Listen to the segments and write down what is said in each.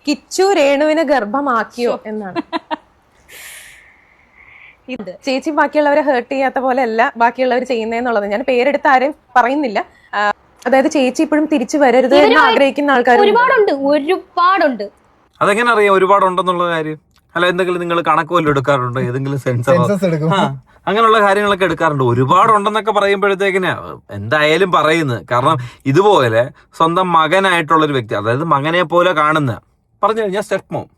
കിച്ചു രേണുവിനെ ഗർഭമാക്കിയോ എന്നാണ്. ഇത് ചേച്ചി ബാക്കിയുള്ളവരെ ഹേർട്ട് ചെയ്യാത്ത പോലെ അല്ല ബാക്കിയുള്ളവർ ചെയ്യുന്നതെന്നുള്ളത് ഞാൻ പേരെടുത്ത് ആരെയും പറയുന്നില്ല. അതായത് ചേച്ചി ഇപ്പോഴും തിരിച്ചു വരരുത് എന്ന് ആഗ്രഹിക്കുന്ന ആൾക്കാർ ഒരുപാടുണ്ട്. അതെങ്ങനെ അറിയാം ഒരുപാടുണ്ടെന്നുള്ള കാര്യം? അല്ല, എന്തെങ്കിലും നിങ്ങൾ കണക്ക് വല്ലതും എടുക്കാറുണ്ടോ? ഏതെങ്കിലും സെൻസർ അങ്ങനെയുള്ള കാര്യങ്ങളൊക്കെ എടുക്കാറുണ്ട്. ഒരുപാടുണ്ടെന്നൊക്കെ പറയുമ്പോഴത്തേക്കിന് എന്തായാലും പറയുന്നത്. കാരണം ഇതുപോലെ സ്വന്തം മകനായിട്ടുള്ളൊരു വ്യക്തി, അതായത് മകനെ പോലെ കാണുന്ന, പറഞ്ഞു കഴിഞ്ഞാൽ സ്റ്റെപ്പ് മോം,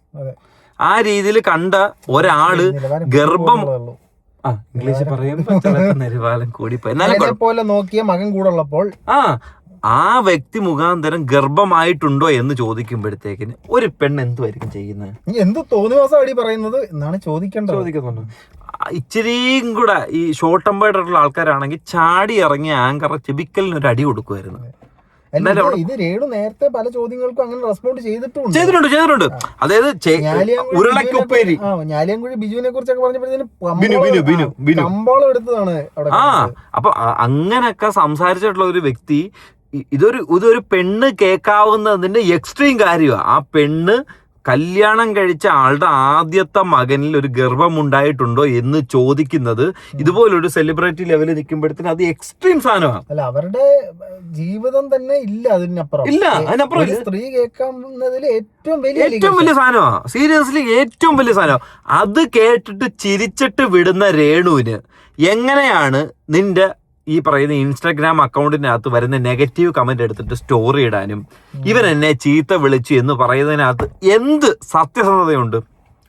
ആ രീതിയിൽ കണ്ട ഒരാള് ഗർഭം, ഇംഗ്ലീഷ് പറയുമ്പോൾ കൂടിപ്പോയി, എന്നാലും നോക്കിയ മകൻ കൂടെ ഉള്ളപ്പോൾ ആ വ്യക്തി മുഖാന്തരം ഗർഭമായിട്ടുണ്ടോ എന്ന് ചോദിക്കുമ്പോഴത്തേക്കിന് ഒരു പെണ്ണ് എന്തുമായിരിക്കും ചെയ്യുന്നത്? എന്ത് തോന്നിവാസമാണ് പറയുന്നത് എന്നാണ് ചോദിക്കുന്നുണ്ട്. ഇച്ചിരിയും കൂടെ ഈ ഷോർട്ട് ടെമ്പേർഡുള്ള ആൾക്കാരാണെങ്കിൽ ചാടി ഇറങ്ങിയ ആങ്കറെ ചെബിക്കലിന് ഒരു അടി കൊടുക്കുമായിരുന്നു. ഇത് രേണു നേരത്തെ പല ചോദ്യങ്ങൾക്കും അങ്ങനെ റെസ്പോണ്ട് ചെയ്തിട്ടുണ്ട്. അതായത് ഉരുളക്കുപ്പേരി, ഞാലിയാൻകുഴി ബിജുവിനെ കുറിച്ചൊക്കെ പറഞ്ഞപ്പോഴത്തേനും കമ്പോളം എടുത്തതാണ്. അപ്പൊ അങ്ങനൊക്കെ സംസാരിച്ചിട്ടുള്ള ഒരു വ്യക്തി ഇതൊരു പെണ്ണ് കേൾക്കാവുന്നതിന്റെ എക്സ്ട്രീം കാര്യമാണ്. ആ പെണ്ണ് കല്യാണം കഴിച്ച ആളുടെ ആദ്യത്തെ മകനിൽ ഒരു ഗർഭമുണ്ടായിട്ടുണ്ടോ എന്ന് ചോദിക്കുന്നത് ഇതുപോലൊരു സെലിബ്രിറ്റി ലെവലിൽ നിൽക്കുമ്പോഴത്തേന് അത് എക്സ്ട്രീം സാധനമാണ്. അല്ല, അവരുടെ ജീവിതം തന്നെ ഇല്ല അതിനപ്പുറം സ്ത്രീ കേൾക്കാവുന്നതിൽ ഏറ്റവും വലിയ സാധനമാണ്. സീരിയസ്ലി ഏറ്റവും വലിയ സാധനം. അത് കേട്ടിട്ട് ചിരിച്ചിട്ട് വിടുന്ന രേണുവിന് എങ്ങനെയാണ് നിന്റെ ഈ പറയുന്ന ഇൻസ്റ്റാഗ്രാം അക്കൗണ്ടിനകത്ത് വരുന്ന നെഗറ്റീവ് കമന്റ് എടുത്തിട്ട് സ്റ്റോറി ഇടാനും ഇവൻ എന്നെ ചീത്ത വിളിച്ചു എന്ന് പറയുന്നതിനകത്ത് എന്ത് സത്യസന്ധതയുണ്ട്?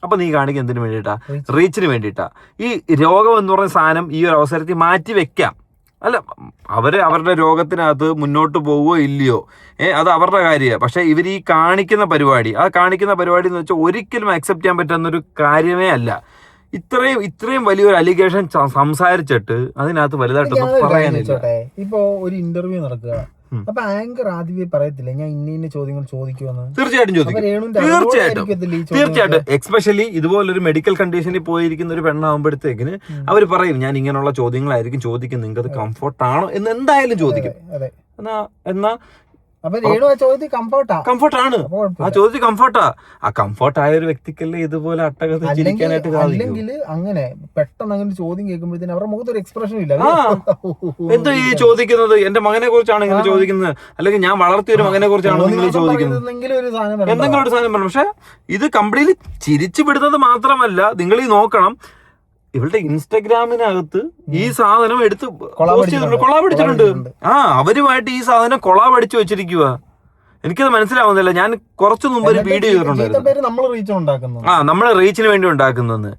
അപ്പൊ നീ കാണിക്കുക എന്തിനു വേണ്ടിയിട്ടാ? റീച്ചിന് വേണ്ടിയിട്ടാ. ഈ രോഗം എന്ന് പറയുന്ന സാധനം ഈ ഒരു അവസരത്തിൽ മാറ്റി വെക്കാം. അല്ല, അവരുടെ രോഗത്തിനകത്ത് മുന്നോട്ട് പോവുകയോ ഇല്ലയോ, അത് അവരുടെ കാര്യമാണ്. പക്ഷെ ഇവർ ഈ കാണിക്കുന്ന പരിപാടി എന്ന് വെച്ചാൽ ഒരിക്കലും അക്സെപ്റ്റ് ചെയ്യാൻ പറ്റുന്നൊരു കാര്യമേ അല്ല. ഇത്രയും വലിയൊരു അലിഗേഷൻ സംസാരിച്ചിട്ട് അതിനകത്ത് വലുതായിട്ടൊന്നും പറയാനില്ല. ഇപ്പൊ ഒരു ഇന്റർവ്യൂ നടക്കുക, അപ്പൊ ആങ്കർ ആദ്യമേ പറയത്തില്ല ഞാൻ ഇന്ന ചോദ്യങ്ങൾ ചോദിക്കുമെന്ന്? തീർച്ചയായിട്ടും എക്സ്പെഷ്യലി ഇതുപോലൊരു മെഡിക്കൽ കണ്ടീഷനിൽ പോയിരിക്കുന്ന ഒരു പെണ്ണാകുമ്പോഴത്തേക്കിന് അവർ പറയും ഞാൻ ഇങ്ങനെയുള്ള ചോദ്യങ്ങളായിരിക്കും ചോദിക്കും, നിങ്ങൾക്ക് കംഫർട്ടാണോ എന്ന് എന്തായാലും ചോദിക്കും. എന്നാ കംഫർട്ടാണ്. ആ ചോദ്യം കംഫർട്ടാ. ആ കംഫർട്ടായ ഒരു വ്യക്തിക്കല്ലേ ഇതുപോലെ അട്ടകത്തിൽ ചിരിക്കാനായിട്ട് അല്ലെങ്കിൽ അങ്ങനെ പെട്ടെന്ന് അങ്ങനെ ചോദ്യം കേൾക്കുമ്പോഴത്തേന് അവരുടെ മുഖത്ത് ഒരു എക്സ്പ്രഷൻ ഇല്ല. എന്താ ഈ ചോദിക്കുന്നത്? എന്റെ മകനെ കുറിച്ചാണ് ഇങ്ങനെ ചോദിക്കുന്നത്, അല്ലെങ്കിൽ ഞാൻ വളർത്തിയ ഒരു മകനെ കുറിച്ചാണോ നിങ്ങൾ ചോദിക്കുന്നത്? എന്തെങ്കിലും ഒരു സാധനം പറഞ്ഞു. പക്ഷെ ഇത് കംപ്ലീറ്റ്ലി ചിരിച്ചു വിടുന്നത് മാത്രമല്ല, നിങ്ങൾ ഈ നോക്കണം, ഇവളുടെ ഇൻസ്റ്റഗ്രാമിനകത്ത് ഈ സാധനം എടുത്ത് കൊളാബ് അടിച്ചിട്ടുണ്ട്. അവരുമായിട്ട് ഈ സാധനം കൊളാബ് അടിച്ചു വെച്ചിരിക്കുക. എനിക്കത് മനസ്സിലാവുന്നില്ല. ഞാൻ കുറച്ചു മുമ്പ് ഒരു വീഡിയോ ചെയ്തിട്ടുണ്ടായിരുന്നു. നമ്മള് റീച്ചിന് വേണ്ടി ഉണ്ടാക്കുന്നതെന്ന്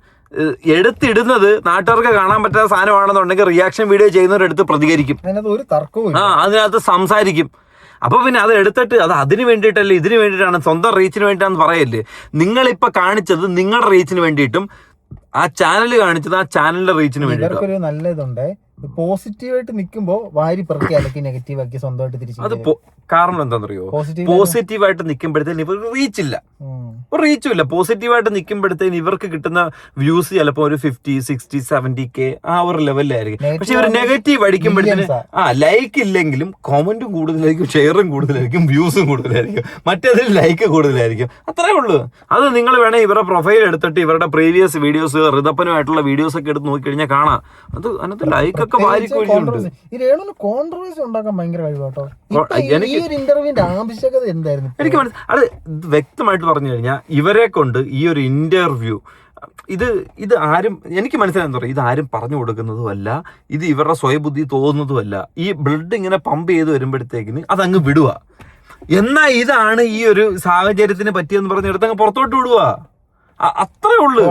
എടുത്തിടുന്നത് നാട്ടുകാർക്ക് കാണാൻ പറ്റാത്ത സാധനമാണെന്നുണ്ടെങ്കിൽ റിയാക്ഷൻ വീഡിയോ ചെയ്യുന്നവരെടുത്ത് പ്രതികരിക്കും, അതിനകത്ത് സംസാരിക്കും. അപ്പൊ പിന്നെ അത് എടുത്തിട്ട് അത് അതിന് വേണ്ടിയിട്ടല്ലേ ഇതിന് വേണ്ടിയിട്ടാണ് സ്വന്തം റീച്ചിന് വേണ്ടിയിട്ടാണെന്ന് പറയല്ലേ. നിങ്ങളിപ്പൊ കാണിച്ചത് നിങ്ങളുടെ റീച്ചിന് വേണ്ടിയിട്ടും ആ ചാനൽ കാണിച്ചത് ആ ചാനലിന്റെ റീച്ചിന് വേണ്ടിയിട്ട്. നല്ല ഇതുണ്ട്, പോസിറ്റീവായിട്ട് നിൽക്കുമ്പോ വാരി പെറുക്കി അല്ലെങ്കിൽ നെഗറ്റീവ് ആക്കി സ്വന്തമായിട്ട് തിരിച്ചു. അത് കാരണം എന്താണെന്നറിയോ? പോസിറ്റീവായിട്ട് നിൽക്കുമ്പോഴത്തേന് ഇവർക്ക് റീച്ചില്ല, ഒരു റീച്ചും ഇല്ല. പോസിറ്റീവായിട്ട് നിൽക്കുമ്പോഴത്തേന് ഇവർക്ക് കിട്ടുന്ന വ്യൂസ് ചിലപ്പോൾ ഒരു 50, 60, 70K ആ ഒരു ലെവലിലായിരിക്കും. പക്ഷെ ഇവർ നെഗറ്റീവ് അടിക്കുമ്പോഴത്തേന് ലൈക്ക് ഇല്ലെങ്കിലും കോമന്റും കൂടുതലായിരിക്കും, ഷെയറും കൂടുതലായിരിക്കും, വ്യൂസും കൂടുതലായിരിക്കും, മറ്റേതിൽ ലൈക്ക് കൂടുതലായിരിക്കും. അത്രേ ഉള്ളൂ. അത് നിങ്ങൾ വേണേൽ ഇവരുടെ പ്രൊഫൈൽ എടുത്തിട്ട് ഇവരുടെ പ്രീവിയസ് വീഡിയോസ് ഋതപ്പനുമായിട്ടുള്ള വീഡിയോസ് ഒക്കെ എടുത്ത് നോക്കി കഴിഞ്ഞാൽ കാണാം. അത് അതിനകത്ത് ലൈക്ക് ഒക്കെ വാരിക്കൊഴിയുണ്ട്. കോൺട്രവേഴ്സി ഉണ്ടാക്കാൻ ഭയങ്കര കഴിവാട്ടോ. ആവശ്യകത എന്തായിരുന്നു? എനിക്ക് അത് വ്യക്തമായിട്ട് പറഞ്ഞു കഴിഞ്ഞാൽ ഇവരെ കൊണ്ട് ഈ ഒരു ഇന്റർവ്യൂ ഇത് ആരും, എനിക്ക് മനസ്സിലായെന്ന് പറയും, ഇത് ആരും പറഞ്ഞു കൊടുക്കുന്നതുമല്ല, ഇത് ഇവരുടെ സ്വയബുദ്ധി തോന്നുന്നതുമല്ല. ഈ ബ്ലഡ് ഇങ്ങനെ പമ്പ് ചെയ്ത് വരുമ്പോഴത്തേക്കിന് അതങ്ങ് വിടുക. എന്നാ ഇതാണ് ഈ ഒരു സാഹചര്യത്തിന് പറ്റിയെന്ന് പറഞ്ഞെടുത്ത് അങ്ങ് പുറത്തോട്ട് വിടുക. അത്രേ ഉള്ളൂ.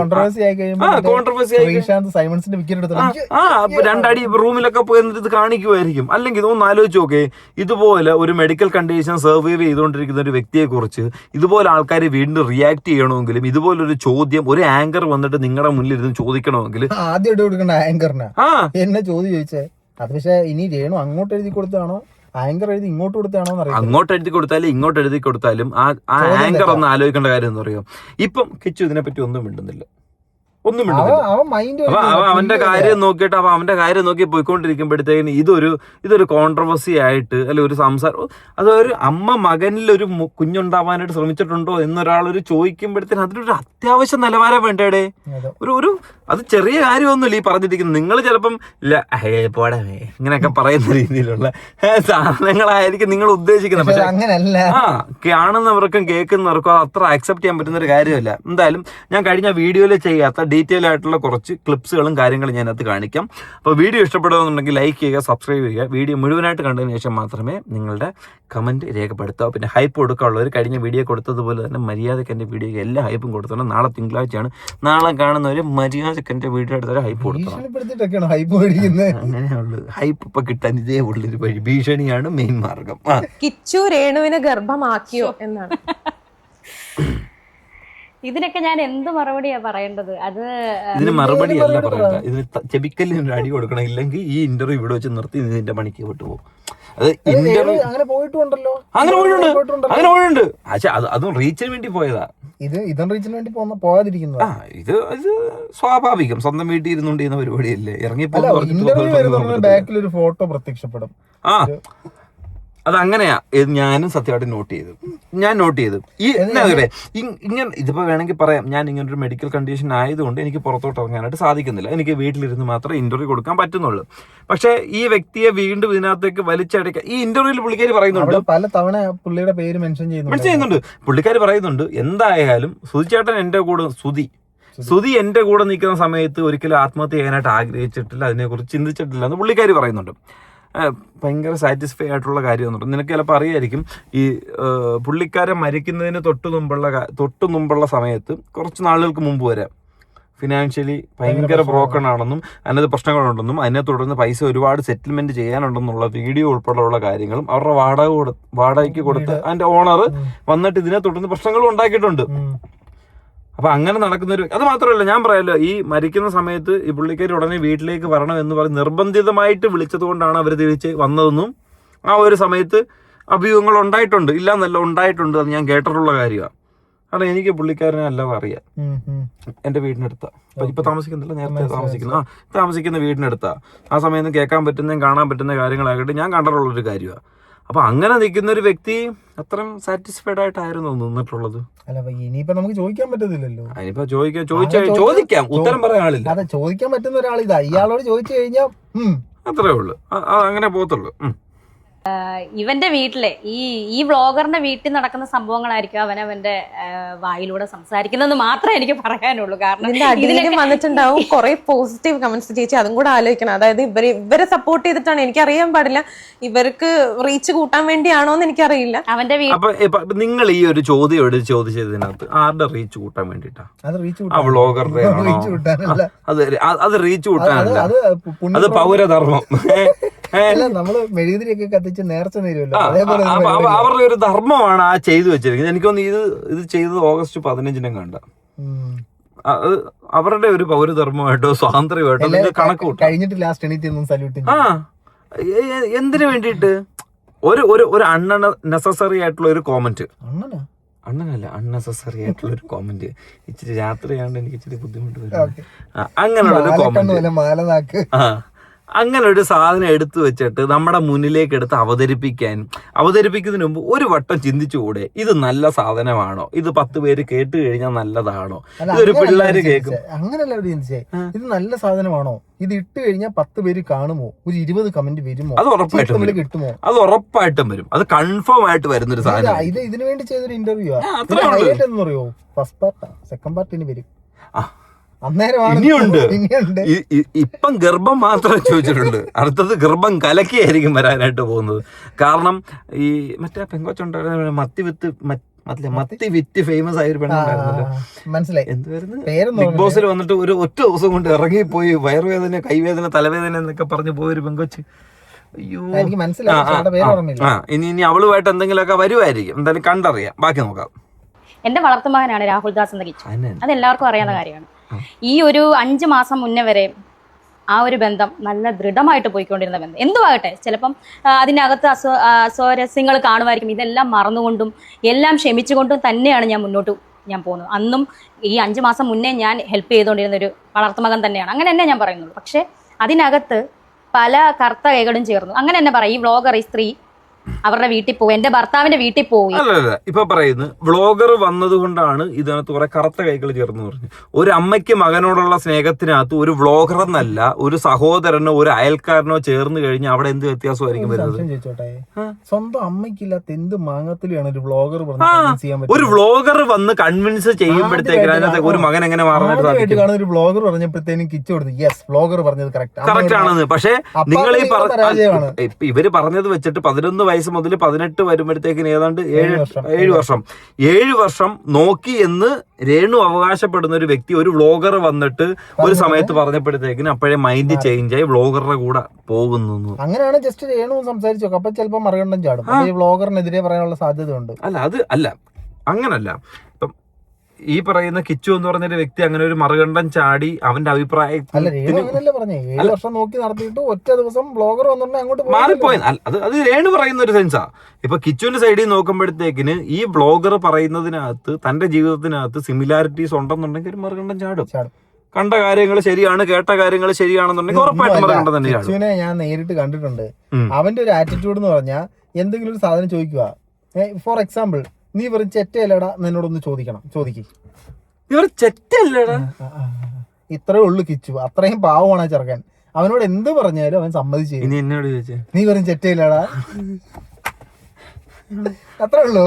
രണ്ടടി റൂമിലൊക്കെ പോയി ഇത് കാണിക്കുമായിരിക്കും. അല്ലെങ്കിൽ ഒന്ന് ആലോചിച്ച് നോക്കേ, ഇതുപോലെ ഒരു മെഡിക്കൽ കണ്ടീഷൻ സർവൈവ് ചെയ്തുകൊണ്ടിരിക്കുന്ന ഒരു വ്യക്തിയെ കുറിച്ച് ഇതുപോലെ ആൾക്കാർ വീണ്ടും റിയാക്ട് ചെയ്യണമെങ്കിലും ഇതുപോലൊരു ചോദ്യം ഒരു ആങ്കർ വന്നിട്ട് നിങ്ങളുടെ മുന്നിൽ ഇരുന്ന് ചോദിക്കണമെങ്കിൽ ആദ്യം ഇട്ട് കൊടുക്കണ്ട ആങ്കറിന് എന്നെ ചോദ്യം ചോദിച്ചേ. അത് പക്ഷെ ഇനി രേണു അങ്ങോട്ട് എഴുതി കൊടുത്താണോ ആങ്കർ എഴുതി ഇങ്ങോട്ട് കൊടുത്താണോ? അങ്ങോട്ട് എഴുതി കൊടുത്താലും ഇങ്ങോട്ട് എഴുതി കൊടുത്താലും ആ ആങ്കർ ഒന്ന് ആലോചിക്കേണ്ട കാര്യം എന്ന് പറയും. ഇപ്പം കിച്ചു ഇതിനെപ്പറ്റി ഒന്നും മിണ്ടുന്നില്ല. ഒന്നും മിണ്ടുന്നില്ല. അവന്റെ കാര്യം നോക്കിയിട്ട് അവന്റെ കാര്യം നോക്കി പോയിക്കൊണ്ടിരിക്കുമ്പോഴത്തേക്കിന് ഇതൊരു കോൺട്രവേഴ്സി ആയിട്ട് അല്ലെ ഒരു സംസാരം, അതൊരു അമ്മ മകനിൽ ഒരു കുഞ്ഞുണ്ടാവാനായിട്ട് ശ്രമിച്ചിട്ടുണ്ടോ എന്നൊരാളൊരു ചോദിക്കുമ്പോഴത്തേന് അതിലൊരു അത്യാവശ്യം നിലവാരം വേണ്ടേടെ. ഒരു അത് ചെറിയ കാര്യമൊന്നുമില്ല ഈ പറഞ്ഞിരിക്കുന്നത്. നിങ്ങൾ ചിലപ്പം പോടേ ഇങ്ങനെയൊക്കെ പറയുന്ന രീതിയിലുള്ള സാധനങ്ങളായിരിക്കും നിങ്ങൾ ഉദ്ദേശിക്കുന്നത്. പക്ഷെ കാണുന്നവർക്കും കേൾക്കുന്നവർക്കും അത് അത്ര അക്സെപ്റ്റ് ചെയ്യാൻ പറ്റുന്ന ഒരു കാര്യമല്ല. എന്തായാലും ഞാൻ കഴിഞ്ഞ വീഡിയോയിൽ ചെയ്യാത്ത ഡീറ്റെയിൽ ആയിട്ടുള്ള കുറച്ച് ക്ലിപ്സുകളും കാര്യങ്ങളും ഞാനത് കാണിക്കാം. അപ്പോൾ വീഡിയോ ഇഷ്ടപ്പെടുകയെന്നുണ്ടെങ്കിൽ ലൈക്ക് ചെയ്യുക, സബ്സ്ക്രൈബ് ചെയ്യുക. വീഡിയോ മുഴുവനായിട്ട് കണ്ടതിന് ശേഷം മാത്രമേ നിങ്ങളുടെ കമൻറ്റ് രേഖപ്പെടുത്താവൂ. പിന്നെ ഹൈപ്പ് കൊടുക്കാനുള്ളവർ കഴിഞ്ഞ വീഡിയോ കൊടുത്തതുപോലെ തന്നെ മര്യാദയ്ക്ക് എൻ്റെ വീഡിയോയ്ക്ക് എല്ലാ ഹൈപ്പും കൊടുത്തോണം. നാളെ തിങ്കളാഴ്ചയാണ്. നാളെ കാണുന്നവർ മര്യാദയ്ക്ക് എൻ്റെ വീഡിയോ എടുത്താൽ ഹൈപ്പ് കൊടുക്കണം. അങ്ങനെയുള്ളൂ. ഹൈപ്പ് ഇപ്പൊ കിട്ടാൻ ഇതേ ഉള്ളൊരു വഴി. ഭീഷണിയാണ് മെയിൻ മാർഗം. കിച്ചു രേണുവിനെ ഗർഭമാക്കിയോ എന്നാണ്. ഇതിനൊക്കെ ഞാൻ എന്ത് മറുപടിയാ പറയേണ്ടത്? ഇതിന് മറുപടി അല്ല പറയണ്ട, ഇതിന് ചെബിക്കല്ലിന് അടി കൊടുക്കണം. ഇല്ലെങ്കിൽ ഈ ഇന്റർവ്യൂ ഇവിടെ വെച്ച് നിർത്തി നിന്റെ പണിക്ക് വിട്ടുപോകും. അത് ഇന്റർവ്യൂ അങ്ങനെ പോയിട്ടുണ്ട്. പക്ഷെ അതും റീച്ചിന് വേണ്ടി പോയതാ. ഇതും റീച്ചിന് വേണ്ടി പോകാതിരിക്കുന്നത് ഇത് സ്വാഭാവികം. സ്വന്തം വീട്ടിൽ ഇരുന്നുകൊണ്ട് ചെയ്യുന്ന പരിപാടിയല്ലേ. ഇറങ്ങിപ്പോ ബാക്കിൽ ഒരു ഫോട്ടോ പ്രത്യക്ഷപ്പെടും. അതങ്ങനെയാ. ഞാനും സത്യമായിട്ട് നോട്ട് ചെയ്തു. ഈ ഇങ്ങനെ ഇതിപ്പോ വേണമെങ്കിൽ പറയാം, ഞാൻ ഇങ്ങനെ ഒരു മെഡിക്കൽ കണ്ടീഷൻ ആയതുകൊണ്ട് എനിക്ക് പുറത്തോട്ട് ഇറങ്ങാനായിട്ട് സാധിക്കുന്നില്ല. എനിക്ക് വീട്ടിലിരുന്ന് മാത്രമേ ഇന്റർവ്യൂ കൊടുക്കാൻ പറ്റുന്നുള്ളൂ. പക്ഷെ ഈ വ്യക്തിയെ വീണ്ടും ഇതിനകത്തേക്ക് വലിച്ചടയ്ക്കാൻ ഈ ഇന്റർവ്യൂവിൽ പുള്ളിക്കാരി പറയുന്നുണ്ട്, പല തവണ പുള്ളിയുടെ പേര് മെൻഷൻ ചെയ്യുന്നുണ്ട്. പുള്ളിക്കാരി പറയുന്നുണ്ട് എന്തായാലും സുധിച്ചേട്ടൻ എന്റെ കൂടെ സുധി എന്റെ കൂടെ നിൽക്കുന്ന സമയത്ത് ഒരിക്കലും ആത്മഹത്യ ചെയ്യാനായിട്ട് ആഗ്രഹിച്ചിട്ടില്ല, അതിനെക്കുറിച്ച് ചിന്തിച്ചിട്ടില്ല എന്ന് പുള്ളിക്കാരി പറയുന്നുണ്ട്. ഭയങ്കര സാറ്റിസ്ഫൈ ആയിട്ടുള്ള കാര്യമെന്നുണ്ട്. നിനക്ക് ചിലപ്പോൾ അറിയായിരിക്കും, ഈ പുള്ളിക്കാരൻ മരിക്കുന്നതിന് തൊട്ടു മുമ്പുള്ള സമയത്ത് കുറച്ച് നാളുകൾക്ക് മുമ്പ് വരെ ഫിനാൻഷ്യലി ഭയങ്കര ബ്രോക്കൺ ആണെന്നും അതിനകത്ത് പ്രശ്നങ്ങളുണ്ടെന്നും അതിനെ തുടർന്ന് പൈസ ഒരുപാട് സെറ്റിൽമെന്റ് ചെയ്യാനുണ്ടെന്നുള്ള വീഡിയോ ഉൾപ്പെടെയുള്ള കാര്യങ്ങളും അവരുടെ വാടകയ്ക്ക് കൊടുത്ത് അതിന്റെ ഓണർ വന്നിട്ട് ഇതിനെ തുടർന്ന് പ്രശ്നങ്ങളും ഉണ്ടാക്കിയിട്ടുണ്ട്. അപ്പൊ അങ്ങനെ നടക്കുന്നൊരു, അത് മാത്രമല്ല ഞാൻ പറയാലോ, ഈ മരിക്കുന്ന സമയത്ത് ഈ പുള്ളിക്കാരി ഉടനെ വീട്ടിലേക്ക് വരണം എന്ന് പറഞ്ഞ് നിർബന്ധിതമായിട്ട് വിളിച്ചത് കൊണ്ടാണ് അവർ തിരിച്ച് വന്നതെന്നും ആ ഒരു സമയത്ത് അഭ്യൂഹങ്ങൾ ഉണ്ടായിട്ടുണ്ട്. ഇല്ലാന്നല്ല, ഉണ്ടായിട്ടുണ്ട്. അത് ഞാൻ കേട്ടിട്ടുള്ള കാര്യമാണ്. കാരണം എനിക്ക് പുള്ളിക്കാരനെ അല്ലാതെ അറിയാം. എന്റെ വീടിനടുത്താ ഇപ്പൊ താമസിക്കുന്നില്ല, നേരത്തെ താമസിക്കുന്ന വീടിനടുത്താ. ആ സമയത്ത് കേൾക്കാൻ പറ്റുന്നതും കാണാൻ പറ്റുന്ന കാര്യങ്ങളാകട്ടെ ഞാൻ കണ്ടിട്ടുള്ളൊരു കാര്യമാണ്. അപ്പൊ അങ്ങനെ നിൽക്കുന്ന ഒരു വ്യക്തി അത്രയും സാറ്റിസ്ഫൈഡ് ആയിട്ടായിരുന്നു നിന്നിട്ടുള്ളത്. ഇനിയിപ്പോ നമുക്ക് ചോദിക്കാൻ പറ്റത്തില്ലല്ലോ. അതിനിപ്പോ ചോദിക്കാം, ഉത്തരം പറയാൻ ആളില്ല. അതെ, ചോദിക്കാൻ പറ്റുന്ന ഒരാൾ ഇതാ, ഇയാളോട് ചോദിച്ചു കഴിഞ്ഞാൽ അത്രേ ഉള്ളു, അങ്ങനെ പോകത്തുള്ളൂ. ഇവന്റെ വീട്ടിലെ ഈ വ്ളോഗറിന്റെ വീട്ടിൽ നടക്കുന്ന സംഭവങ്ങളായിരിക്കും അവനവന്റെ വായിലൂടെ സംസാരിക്കുന്നതെന്ന് മാത്രമേ എനിക്ക് പറയാനുള്ളൂ. കാരണം ഇതിലും വന്നിട്ടുണ്ടാവും കുറെ പോസിറ്റീവ് കമന്റ്സ്. ചേച്ചി അതും കൂടെ ആലോചിക്കണം. അതായത് ഇവരെ സപ്പോർട്ട് ചെയ്തിട്ടാണ്, എനിക്കറിയാൻ പാടില്ല ഇവർക്ക് റീച്ച് കൂട്ടാൻ വേണ്ടിയാണോന്ന് എനിക്കറിയില്ല. അവന്റെ വീട്ടിൽ നിങ്ങൾ ഈ ഒരു ചോദ്യം ചോദിച്ചതിനകത്ത് ആരുടെ റീച്ച് കൂട്ടാൻ വേണ്ടിട്ടാ? വ്ളോഗറുടെ അത് റീച്ച് കൂട്ടാനല്ല, അത് പൗരധർമ്മം. നമ്മള് മെഴുകുതിരിയൊക്കെ കത്തിച്ച് നേർച്ച നേരുമല്ലോ, അവരുടെ ഒരു ധർമ്മമാണ് ആ ചെയ്തു വെച്ചിരിക്കുന്നത്. എനിക്കൊന്ന് ഇത് ചെയ്തത് ഓഗസ്റ്റ് 15 കണ്ട. അത് അവരുടെ ഒരു പൗരധർമ്മമായിട്ടോ സ്വാതന്ത്ര്യമായിട്ടോ കണക്ക് കൂട്ടും. കഴിഞ്ഞിട്ട് ലാസ്റ്റ് എണീറ്റ് സല്യൂട്ട്. എന്തിനു വേണ്ടിയിട്ട്? ഒരു അൺനെസസറി ആയിട്ടുള്ള ഒരു കോമന്റ്, അണ്ണനല്ല അൺനെസസറി ആയിട്ടുള്ള ഒരു കോമന്റ്. ഇച്ചിരി രാത്രിയാണ്ട് എനിക്ക് ഇച്ചിരി ബുദ്ധിമുട്ട് വരും. അങ്ങനെയുള്ള ഒരു കോമന്റ്, അങ്ങനെ ഒരു സാധനം എടുത്തു വെച്ചിട്ട് നമ്മുടെ മുന്നിലേക്ക് എടുത്ത് അവതരിപ്പിക്കുന്നതിന് മുമ്പ് ഒരു വട്ടം ചിന്തിച്ചുകൂടെ, ഇത് നല്ല സാധനമാണോ, ഇത് 10 പേര് കേട്ട് കഴിഞ്ഞാൽ നല്ലതാണോ, ഇതൊരു പിള്ളേര് കേൾക്കും, അങ്ങനെയല്ല ചിന്തിച്ചേ. ഇത് നല്ല സാധനമാണോ, ഇത് ഇട്ട് കഴിഞ്ഞാൽ 10 പേര് കാണുമോ, ഒരു 20 കമന്റ് വരുമോ, അത് ഉറപ്പായിട്ടും കിട്ടുമോ? അത് ഉറപ്പായിട്ടും വരും. അത് കൺഫേം ആയിട്ട് വരുന്നൊരു സാധനം. ഇത് ഇതിനു വേണ്ടി ചെയ്തൊരു ഇന്റർവ്യൂ എന്ന് പറയോ, ഫസ്റ്റ് പാർട്ടാ, സെക്കൻഡ് പാർട്ടിന് വരും. ഇനിയുണ്ട്. ഇപ്പം ഗർഭം മാത്രമേ ചോദിച്ചിട്ടുണ്ട്, അടുത്തത് ഗർഭം കലക്കിയായിരിക്കും വരാനായിട്ട് പോകുന്നത്. കാരണം ഈ മറ്റേ പെങ്കൊച്ചുണ്ടായിരുന്ന മത്തി വിറ്റ് ഫേമസ് ആയ ഒരു പെണ്ണുണ്ടായിരുന്നല്ലോ, മനസ്സിലായി എന്തുവായിരുന്നു, ബിഗ് ബോസിൽ വന്നിട്ട് ഒരു ഒറ്റ ദിവസം കൊണ്ട് ഇറങ്ങിപ്പോയി വയറുവേദന കൈവേദന തലവേദന എന്നൊക്കെ പറഞ്ഞു പോയൊരു പെങ്കൊച്ച്. അയ്യോ, ഇനി അവളുമായിട്ട് എന്തെങ്കിലുമൊക്കെ വരുമായിരിക്കും. എന്തായാലും കണ്ടറിയാം, ബാക്കി നോക്കാം. എന്റെ വളർത്തുമകനാണ് രാഹുൽ ദാസ് എന്ന കിച്ചു, അത് എല്ലാവർക്കും അറിയാവുന്ന കാര്യമാണ്. ഈ ഒരു 5 മാസം മുന്നേ വരെ ആ ഒരു ബന്ധം നല്ല ദൃഢമായിട്ട് പോയിക്കൊണ്ടിരുന്ന ബന്ധം. എന്തുവാകട്ടെ, ചിലപ്പം അതിനകത്ത് അസ്വാരസ്യങ്ങൾ കാണുമായിരിക്കും. ഇതെല്ലാം മറന്നുകൊണ്ടും എല്ലാം ക്ഷമിച്ചുകൊണ്ടും തന്നെയാണ് ഞാൻ മുന്നോട്ട് ഞാൻ പോകുന്നത്. അന്നും ഈ 5 മാസം മുന്നേ ഞാൻ ഹെൽപ്പ് ചെയ്തുകൊണ്ടിരുന്ന ഒരു വളർത്തുമകൻ തന്നെയാണ്. അങ്ങനെ തന്നെ ഞാൻ പറയുന്നുള്ളൂ. പക്ഷെ അതിനകത്ത് പല കറുത്ത കൈകളും ചേർന്നു. അങ്ങനെ തന്നെ പറയും, ഈ വ്ളോഗർ, ഈ സ്ത്രീ അവരുടെ വീട്ടിൽ പോകും, എന്റെ ഭർത്താവിന്റെ വീട്ടിൽ പോയി. അല്ല ഇപ്പൊ പറയുന്നു വ്ളോഗർ വന്നത് കൊണ്ടാണ് ഇതിനകത്ത് കുറെ കറുത്ത കൈകൾ ചേർന്ന് പറഞ്ഞു. ഒരു അമ്മയ്ക്ക് മകനോടുള്ള സ്നേഹത്തിനകത്ത് ഒരു വ്ളോഗർ എന്നല്ല, ഒരു സഹോദരനോ ഒരു അയൽക്കാരനോ ചേർന്ന് കഴിഞ്ഞാൽ അവിടെ എന്ത് വ്യത്യാസമായിരിക്കും വരുന്നത്? ചോദിച്ചോട്ടെ, സ്വന്തം അമ്മയ്ക്കില്ലാത്ത എന്ത് മാങ്ങത്തിലാണ് ഒരു വ്ളോഗർ ഒരു വ്ളോഗർ വന്ന് കൺവിൻസ് ചെയ്യുമ്പോഴത്തേക്ക് അതിനകത്ത് ഒരു മകൻ എങ്ങനെ മാറാനായിട്ട് സാധിക്കും? ഒരു വ്ളോഗർ പറഞ്ഞപ്പോഴത്തേനും കിച്ചു കൊടുത്തു, യെസ് വ്ളോഗർ പറഞ്ഞത് കറക്റ്റ് ആണെന്ന്. പക്ഷെ നിങ്ങൾ ഈ ഇവര് പറഞ്ഞത് വെച്ചിട്ട് 11 വയസ്സ് മുതൽ 18 വരുമ്പോഴത്തേക്കിന് ഏതാണ്ട് 7 വർഷം നോക്കി എന്ന് രേണു അവകാശപ്പെടുന്ന ഒരു വ്യക്തി ഒരു വ്ളോഗർ വന്നിട്ട് ഒരു സമയത്ത് പറഞ്ഞപ്പോഴത്തേക്കിന് അപ്പോഴേ മൈൻഡ് ചേഞ്ച് ആയി വ്ളോഗറുടെ കൂടെ പോകുന്നു. അങ്ങനെയാണ് ജസ്റ്റ് രേണു സംസാരിച്ചു. അപ്പൊ ചിലപ്പോ മറുകണ്ഠം ചാടും. ഈ വ്ളോഗറിനെതിരെ പറയാനുള്ള സാധ്യത ഉണ്ട്. അല്ല അങ്ങനല്ല. ഇപ്പം ഈ പറയുന്ന കിച്ചു എന്ന് പറഞ്ഞൊരു വ്യക്തി അങ്ങനെ ഒരു മറുകണ്ഠം ചാടി അവന്റെ അഭിപ്രായത്തിന് 7 വർഷം നോക്കി നടത്തിയിട്ട് ഒറ്റ ദിവസം വ്ളോഗർ വന്നിട്ടുണ്ടെങ്കിൽ അങ്ങോട്ട് മാറിപ്പോയി. അത് രേണു പറയുന്ന ഒരു സെൻസാ. ഇപ്പൊ കിച്ചുവിന്റെ സൈഡിൽ നോക്കുമ്പോഴത്തേക്കിന് ഈ വ്ളോഗർ പറയുന്നതിനകത്ത് തന്റെ ജീവിതത്തിനകത്ത് സിമിലാരിറ്റീസ് ഉണ്ടെന്നുണ്ടെങ്കിൽ ഒരു മറുകണ്ഠം ചാടും. കണ്ട കാര്യങ്ങൾ ശരിയാണ്, കേട്ട കാര്യങ്ങൾ ശരിയാണെന്നുണ്ടെങ്കിൽ ഉറപ്പായിട്ടും മറുകണ്ഠം തന്നെയാണ്. കിച്ചുവിനെ ഞാൻ നേരിട്ട് കണ്ടിട്ടുണ്ട്. അവന്റെ ഒരു ആറ്റിറ്റ്യൂഡ് എന്ന് പറഞ്ഞാൽ എന്തെങ്കിലും ഒരു സാധനം ചോദിക്കുക, ഫോർ എക്സാമ്പിൾ നീ വെറും ചെറ്റയല്ലടാ എന്നോടൊന്ന് ചോദിക്കും. ഇവർ ചെറ്റല്ലടാ, ഇത്രേ ഉള്ളു കിച്ചു. അത്രയും പാവമാണ് ആ ചെറുക്കൻ. അവനോട് എന്ത് പറഞ്ഞാലും അവൻ സമ്മതിച്ചു. എന്നോട് ചോദിച്ചേ നീ വെറും ചെറ്റയില്ലടാ, അത്രേ ഉള്ളൂ.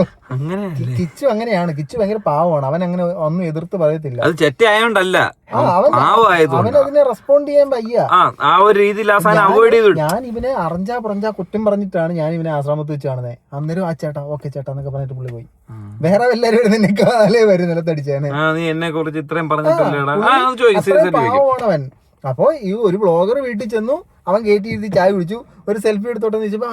കിച്ചു അങ്ങനെയാണ്. കിച്ചു ഭയങ്കര പാവമാണ്. അവൻ അങ്ങനെ ഒന്നും എതിർത്ത് പറയത്തില്ല. അത് ചെറ്റയായോണ്ടല്ല, അവൻ അതിനെ റെസ്പോണ്ട് ചെയ്യാൻ വയ്യ. ആ ഒരു രീതിയിൽ ഞാൻ ഇവനെ അറിഞ്ഞാ കുറ്റം പറഞ്ഞിട്ടാണ് ഞാൻ ഇവനെ ആശ്രമത്തിൽ വെച്ച് കാണുന്നത്. അന്നേരം ആ ചേട്ടാ ഓക്കെ ചേട്ടാ എന്നൊക്കെ പറഞ്ഞിട്ട് പുള്ളി പോയി. വേറെ എല്ലാവരും നിന്നെ കാലേ വരും നിലത്തടിച്ചേനെ. പാവമാണ് അവൻ. അപ്പൊ ഈ ഒരു വ്ളോഗർ വീട്ടിൽ ചെന്നു, അവൻ കയറ്റി ഇരുത്തി ചായ കുടിച്ചു, ഒരു സെൽഫി എടുത്തോട്ടെന്ന് ചോദിച്ചപ്പോ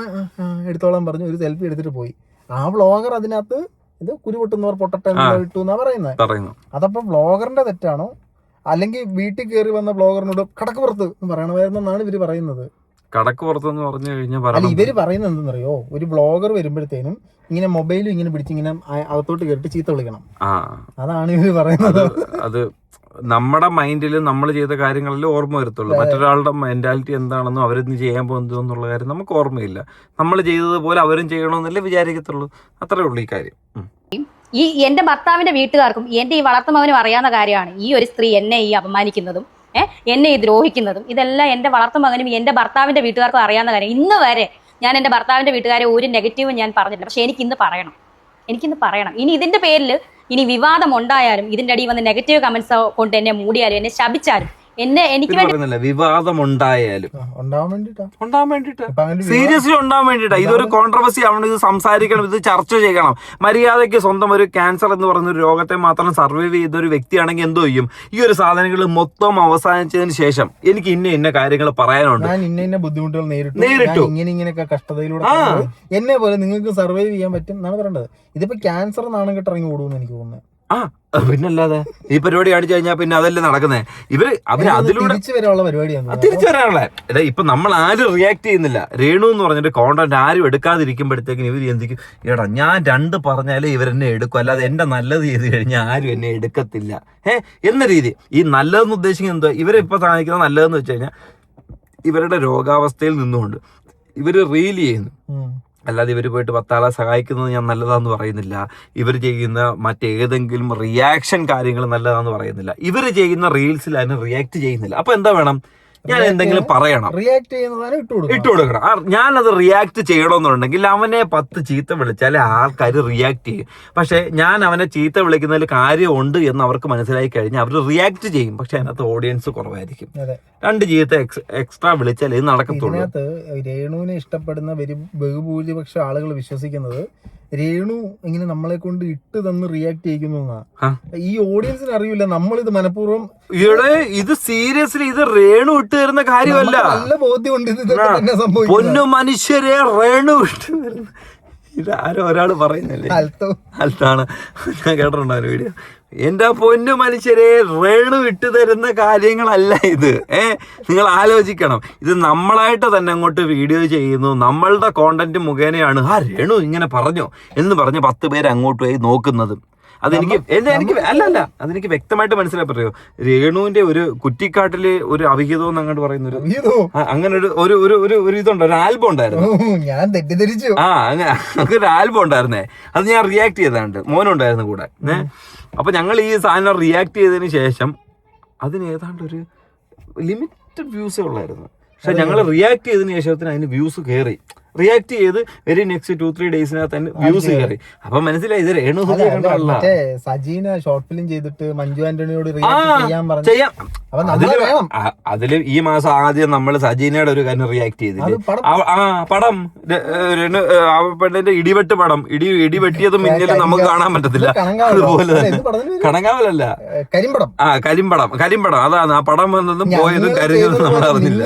എടുത്തോളാൻ പറഞ്ഞു. ഒരു സെൽഫി എടുത്തിട്ട് പോയി. ആ വ്ളോഗർ അതിനകത്ത് ഇത് കുരുപൊട്ടുന്നവർ പൊട്ടട്ടെ ഇട്ടു എന്നാ പറയുന്നത്. അതപ്പോ വ്ളോഗറിന്റെ തെറ്റാണോ, അല്ലെങ്കിൽ വീട്ടിൽ കയറി വന്ന വ്ളോഗറിനോട് കടക്ക് പുറത്ത് പറയണമായിരുന്നെന്നാണ് ഇവര് പറയുന്നത്. കടക്ക് പുറത്തെന്ന് പറഞ്ഞു കഴിഞ്ഞാൽ അല്ല, ഇവര് പറയുന്നത് എന്തെന്നറിയോ, ഒരു വ്ളോഗർ വരുമ്പോഴത്തേനും ഇങ്ങനെ മൊബൈലും ഇങ്ങനെ പിടിച്ച് ഇങ്ങനെ അകത്തോട്ട് കയറിട്ട് ചീത്ത വിളിക്കണം. അതാണ് ഇവര് പറയുന്നത്. അത് നമ്മുടെ മൈൻഡിൽ നമ്മൾ ചെയ്ത കാര്യങ്ങളിൽ ഓർമ്മ വരത്തുള്ളൂ. മറ്റൊരാളുടെ മെന്റാലിറ്റി എന്താണെന്നും അവരിന്ന് ചെയ്യാൻ പോകുന്നത് എന്നുള്ള കാര്യം നമുക്ക് ഓർമ്മയില്ല. നമ്മൾ ചെയ്തതുപോലെ അവരും ചെയ്യണമെന്നല്ലേ വിചാരിക്കത്തുള്ളൂ. അത്രേ ഉള്ളൂ ഈ കാര്യം. ഈ എന്റെ ഭർത്താവിന്റെ വീട്ടുകാർക്കും എന്റെ ഈ വളർത്തുമകനും അറിയാവുന്ന കാര്യമാണ് ഈ ഒരു സ്ത്രീ എന്നെ ഈ അപമാനിക്കുന്നതും എന്നെ ഈ ദ്രോഹിക്കുന്നതും. ഇതെല്ലാം എന്റെ വളർത്തുമകനും എന്റെ ഭർത്താവിന്റെ വീട്ടുകാർക്കും അറിയാവുന്ന കാര്യം. ഇന്ന് വരെ ഞാൻ എന്റെ ഭർത്താവിന്റെ വീട്ടുകാരെ ഒരു നെഗറ്റീവും ഞാൻ പറഞ്ഞിട്ടില്ല. പക്ഷെ എനിക്കിന്ന് പറയണം. ഇനി ഇതിന്റെ പേരിൽ ഇനി വിവാദം ഉണ്ടായാലും, ഇതിന്റെ അടിയിൽ വന്ന് നെഗറ്റീവ് കമന്റ്സ് കൊണ്ട് എന്നെ മൂടിയാലും, എന്നെ ശപിച്ചാലും, എനിക്ക് വിവാദം ഉണ്ടായാലും സീരിയസ്ലി ഉണ്ടാവാൻ വേണ്ടിട്ടാ. ഇതൊരു കോൺട്രവേഴ്സി ആവണം, ഇത് സംസാരിക്കണം, ഇത് ചർച്ച ചെയ്യണം. മര്യാദയ്ക്ക് സ്വന്തം ഒരു ക്യാൻസർ എന്ന് പറയുന്ന ഒരു രോഗത്തെ മാത്രം സർവൈവ് ചെയ്ത ഒരു വ്യക്തിയാണെങ്കിൽ എന്തോ ചെയ്യും, ഈ ഒരു സാധനങ്ങൾ മൊത്തം അവസാനിച്ചതിന് ശേഷം എനിക്ക് ഇന്ന കാര്യങ്ങൾ പറയാനുണ്ട്, ഞാൻ ഇന്ന ബുദ്ധിമുട്ടുകൾ നേരിട്ടു, ഇങ്ങനെയൊക്കെ കഷ്ടതയിലൂടെ എന്നെ പോലെ നിങ്ങൾക്ക് സർവൈവ് ചെയ്യാൻ പറ്റും എന്നാണ് പറയേണ്ടത്. ഇതിപ്പോ ക്യാൻസർ നാണം കെട്ടിറങ്ങി ഓടുമെന്ന് എനിക്ക് തോന്നുന്നത്. പിന്നല്ലാതെ ഈ പരിപാടി കാണിച്ചു കഴിഞ്ഞാൽ പിന്നെ അതല്ലേ നടക്കുന്നത്. അവര് അതിലൂടെ തിരിച്ചു വരാനുള്ള ഇപ്പൊ നമ്മൾ ആരും റിയാക്ട് ചെയ്യുന്നില്ല. രേണു എന്ന് പറഞ്ഞിട്ട് കോണ്ടന്റ് ആരും എടുക്കാതിരിക്കുമ്പോഴത്തേക്കും ഇവർ എന്തിക്കും, എടാ ഞാൻ 2 പറഞ്ഞാലേ ഇവരെന്നെ എടുക്കും, അല്ലാതെ എന്റെ നല്ലത് ചെയ്ത് കഴിഞ്ഞാൽ ആരും എന്നെ എടുക്കത്തില്ല എന്ന രീതി. ഈ നല്ലതെന്ന് ഉദ്ദേശിക്കുന്നത് എന്തോ, ഇവരിപ്പോ കാണിക്കുന്ന നല്ലതെന്ന് വെച്ച് കഴിഞ്ഞാൽ ഇവരുടെ രോഗാവസ്ഥയിൽ നിന്നുകൊണ്ട് ഇവര് റീൽ ചെയ്യുന്നു. അല്ലാതെ ഇവർ പോയിട്ട് 10 ആളെ സഹായിക്കുന്നത് ഞാൻ നല്ലതാന്ന് പറയുന്നില്ല. ഇവർ ചെയ്യുന്ന മറ്റേതെങ്കിലും റിയാക്ഷൻ കാര്യങ്ങൾ നല്ലതാന്ന് പറയുന്നില്ല. ഇവർ ചെയ്യുന്ന റീൽസിൽ അതിന് റിയാക്ട് ചെയ്യുന്നില്ല. അപ്പൊ എന്താ വേണം, ഞാൻ എന്തെങ്കിലും പറയണം, ഇട്ട് കൊടുക്കണം. ഞാനത് റിയാക്ട് ചെയ്യണമെന്നുണ്ടെങ്കിൽ അവനെ 10 ചീത്ത വിളിച്ചാലേ ആൾക്കാർ റിയാക്ട് ചെയ്യും. പക്ഷെ ഞാൻ അവനെ ചീത്ത വിളിക്കുന്നതിൽ കാര്യമുണ്ട് എന്ന് അവർക്ക് മനസ്സിലായി കഴിഞ്ഞാൽ അവർ റിയാക്ട് ചെയ്യും. പക്ഷെ അതിനകത്ത് ഓഡിയൻസ് കുറവായിരിക്കും. 2 ചീത്ത എക്സ്ട്രാ വിളിച്ചാൽ ഇത് നടക്കത്തുള്ളൂ. രേണുവിനെ ഇഷ്ടപ്പെടുന്ന ബഹുഭൂരിപക്ഷ ആളുകൾ വിശ്വസിക്കുന്നത് രേണു ഇങ്ങനെ നമ്മളെ കൊണ്ട് ഇട്ട് തന്ന് റിയാക്ട് ചെയ്യിക്കുന്നു. ഈ ഓഡിയൻസിന് അറിയില്ല നമ്മളിത് മനഃപൂർവ്വം. ഇത് സീരിയസ്ലി ഇത് രേണു ഇട്ട് തരുന്ന കാര്യമല്ല. നല്ല ബോധ്യമുണ്ട് പൊന്നു മനുഷ്യരെ രേണു ഇട്ട് തരുന്ന. ഇതാരോ ഒരാള് പറയുന്നല്ലേ, അൽത്താണ്, ഞാൻ കേട്ടിട്ടുണ്ടോ വീഡിയോ. എന്റെ പൊന്നു മനുഷ്യരെ രേണു ഇട്ട് തരുന്ന കാര്യങ്ങളല്ല ഇത്. നിങ്ങൾ ആലോചിക്കണം. ഇത് നമ്മളായിട്ട് തന്നെ അങ്ങോട്ട് വീഡിയോ ചെയ്യുന്നു, നമ്മളുടെ കോണ്ടന്റ് മുഖേനയാണ് ആ രേണു ഇങ്ങനെ പറഞ്ഞോ എന്ന് പറഞ്ഞ് 10 പേര് അങ്ങോട്ട് പോയി നോക്കുന്നത്. അതെനിക്ക് വ്യക്തമായിട്ട് മനസ്സിലായി പറയോ. രേണുവിന്റെ ഒരു കുറ്റിക്കാട്ടില് ഒരു അവിഹിതം എന്ന് അങ്ങോട്ട് പറയുന്ന അങ്ങനെ ഒരു ഇതുണ്ട്, ഒരു ആൽബം ഉണ്ടായിരുന്നു. ഞാൻ തെറ്റിദ്ധരിച്ചു. അങ്ങനെ ഒരു ആൽബം ഉണ്ടായിരുന്നേ, അത് ഞാൻ റിയാക്ട് ചെയ്താണ്ട് മോനുണ്ടായിരുന്നു കൂടെ. അപ്പൊ ഞങ്ങൾ ഈ സാധനം റിയാക്ട് ചെയ്തതിന് ശേഷം അതിന് ഏതാണ്ട് ഒരു ലിമിറ്റഡ് വ്യൂസേ ഉള്ളായിരുന്നു. പക്ഷെ ഞങ്ങൾ റിയാക്ട് ചെയ്തതിന് ശേഷത്തിന് അതിന് വ്യൂസ് കയറി. റിയാക്ട് ചെയ്ത് വെരി നെക്സ്റ്റ് 2-3 ഡേയ്സിനകത്ത് തന്നെ വ്യൂസ് കയറി. അപ്പൊ മനസ്സിലായി ഇത് രേണു കണ്ടല്ല. സജീന ഷോർട്ട് ഫിലിം ചെയ്തിട്ട് മഞ്ജു ആന്റണിയോട് ചെയ്യാം. അതില് ഈ മാസം ആദ്യം നമ്മൾ സജീനയുടെ ഒരു കാര്യം റിയാക്ട് ചെയ്തില്ലേ, പടം പെണ്ണിന്റെ ഇടിവെട്ട് പടം, ഇടിവെട്ടിയതും മിന്നലും നമുക്ക് കാണാൻ പറ്റത്തില്ല. അതുപോലെ തന്നെ കണങ്ങാവലല്ല, കരിമ്പടം അതാണ് ആ പടം വന്നതും പോയതും കരുതിയതും നമ്മൾ അറിഞ്ഞില്ല.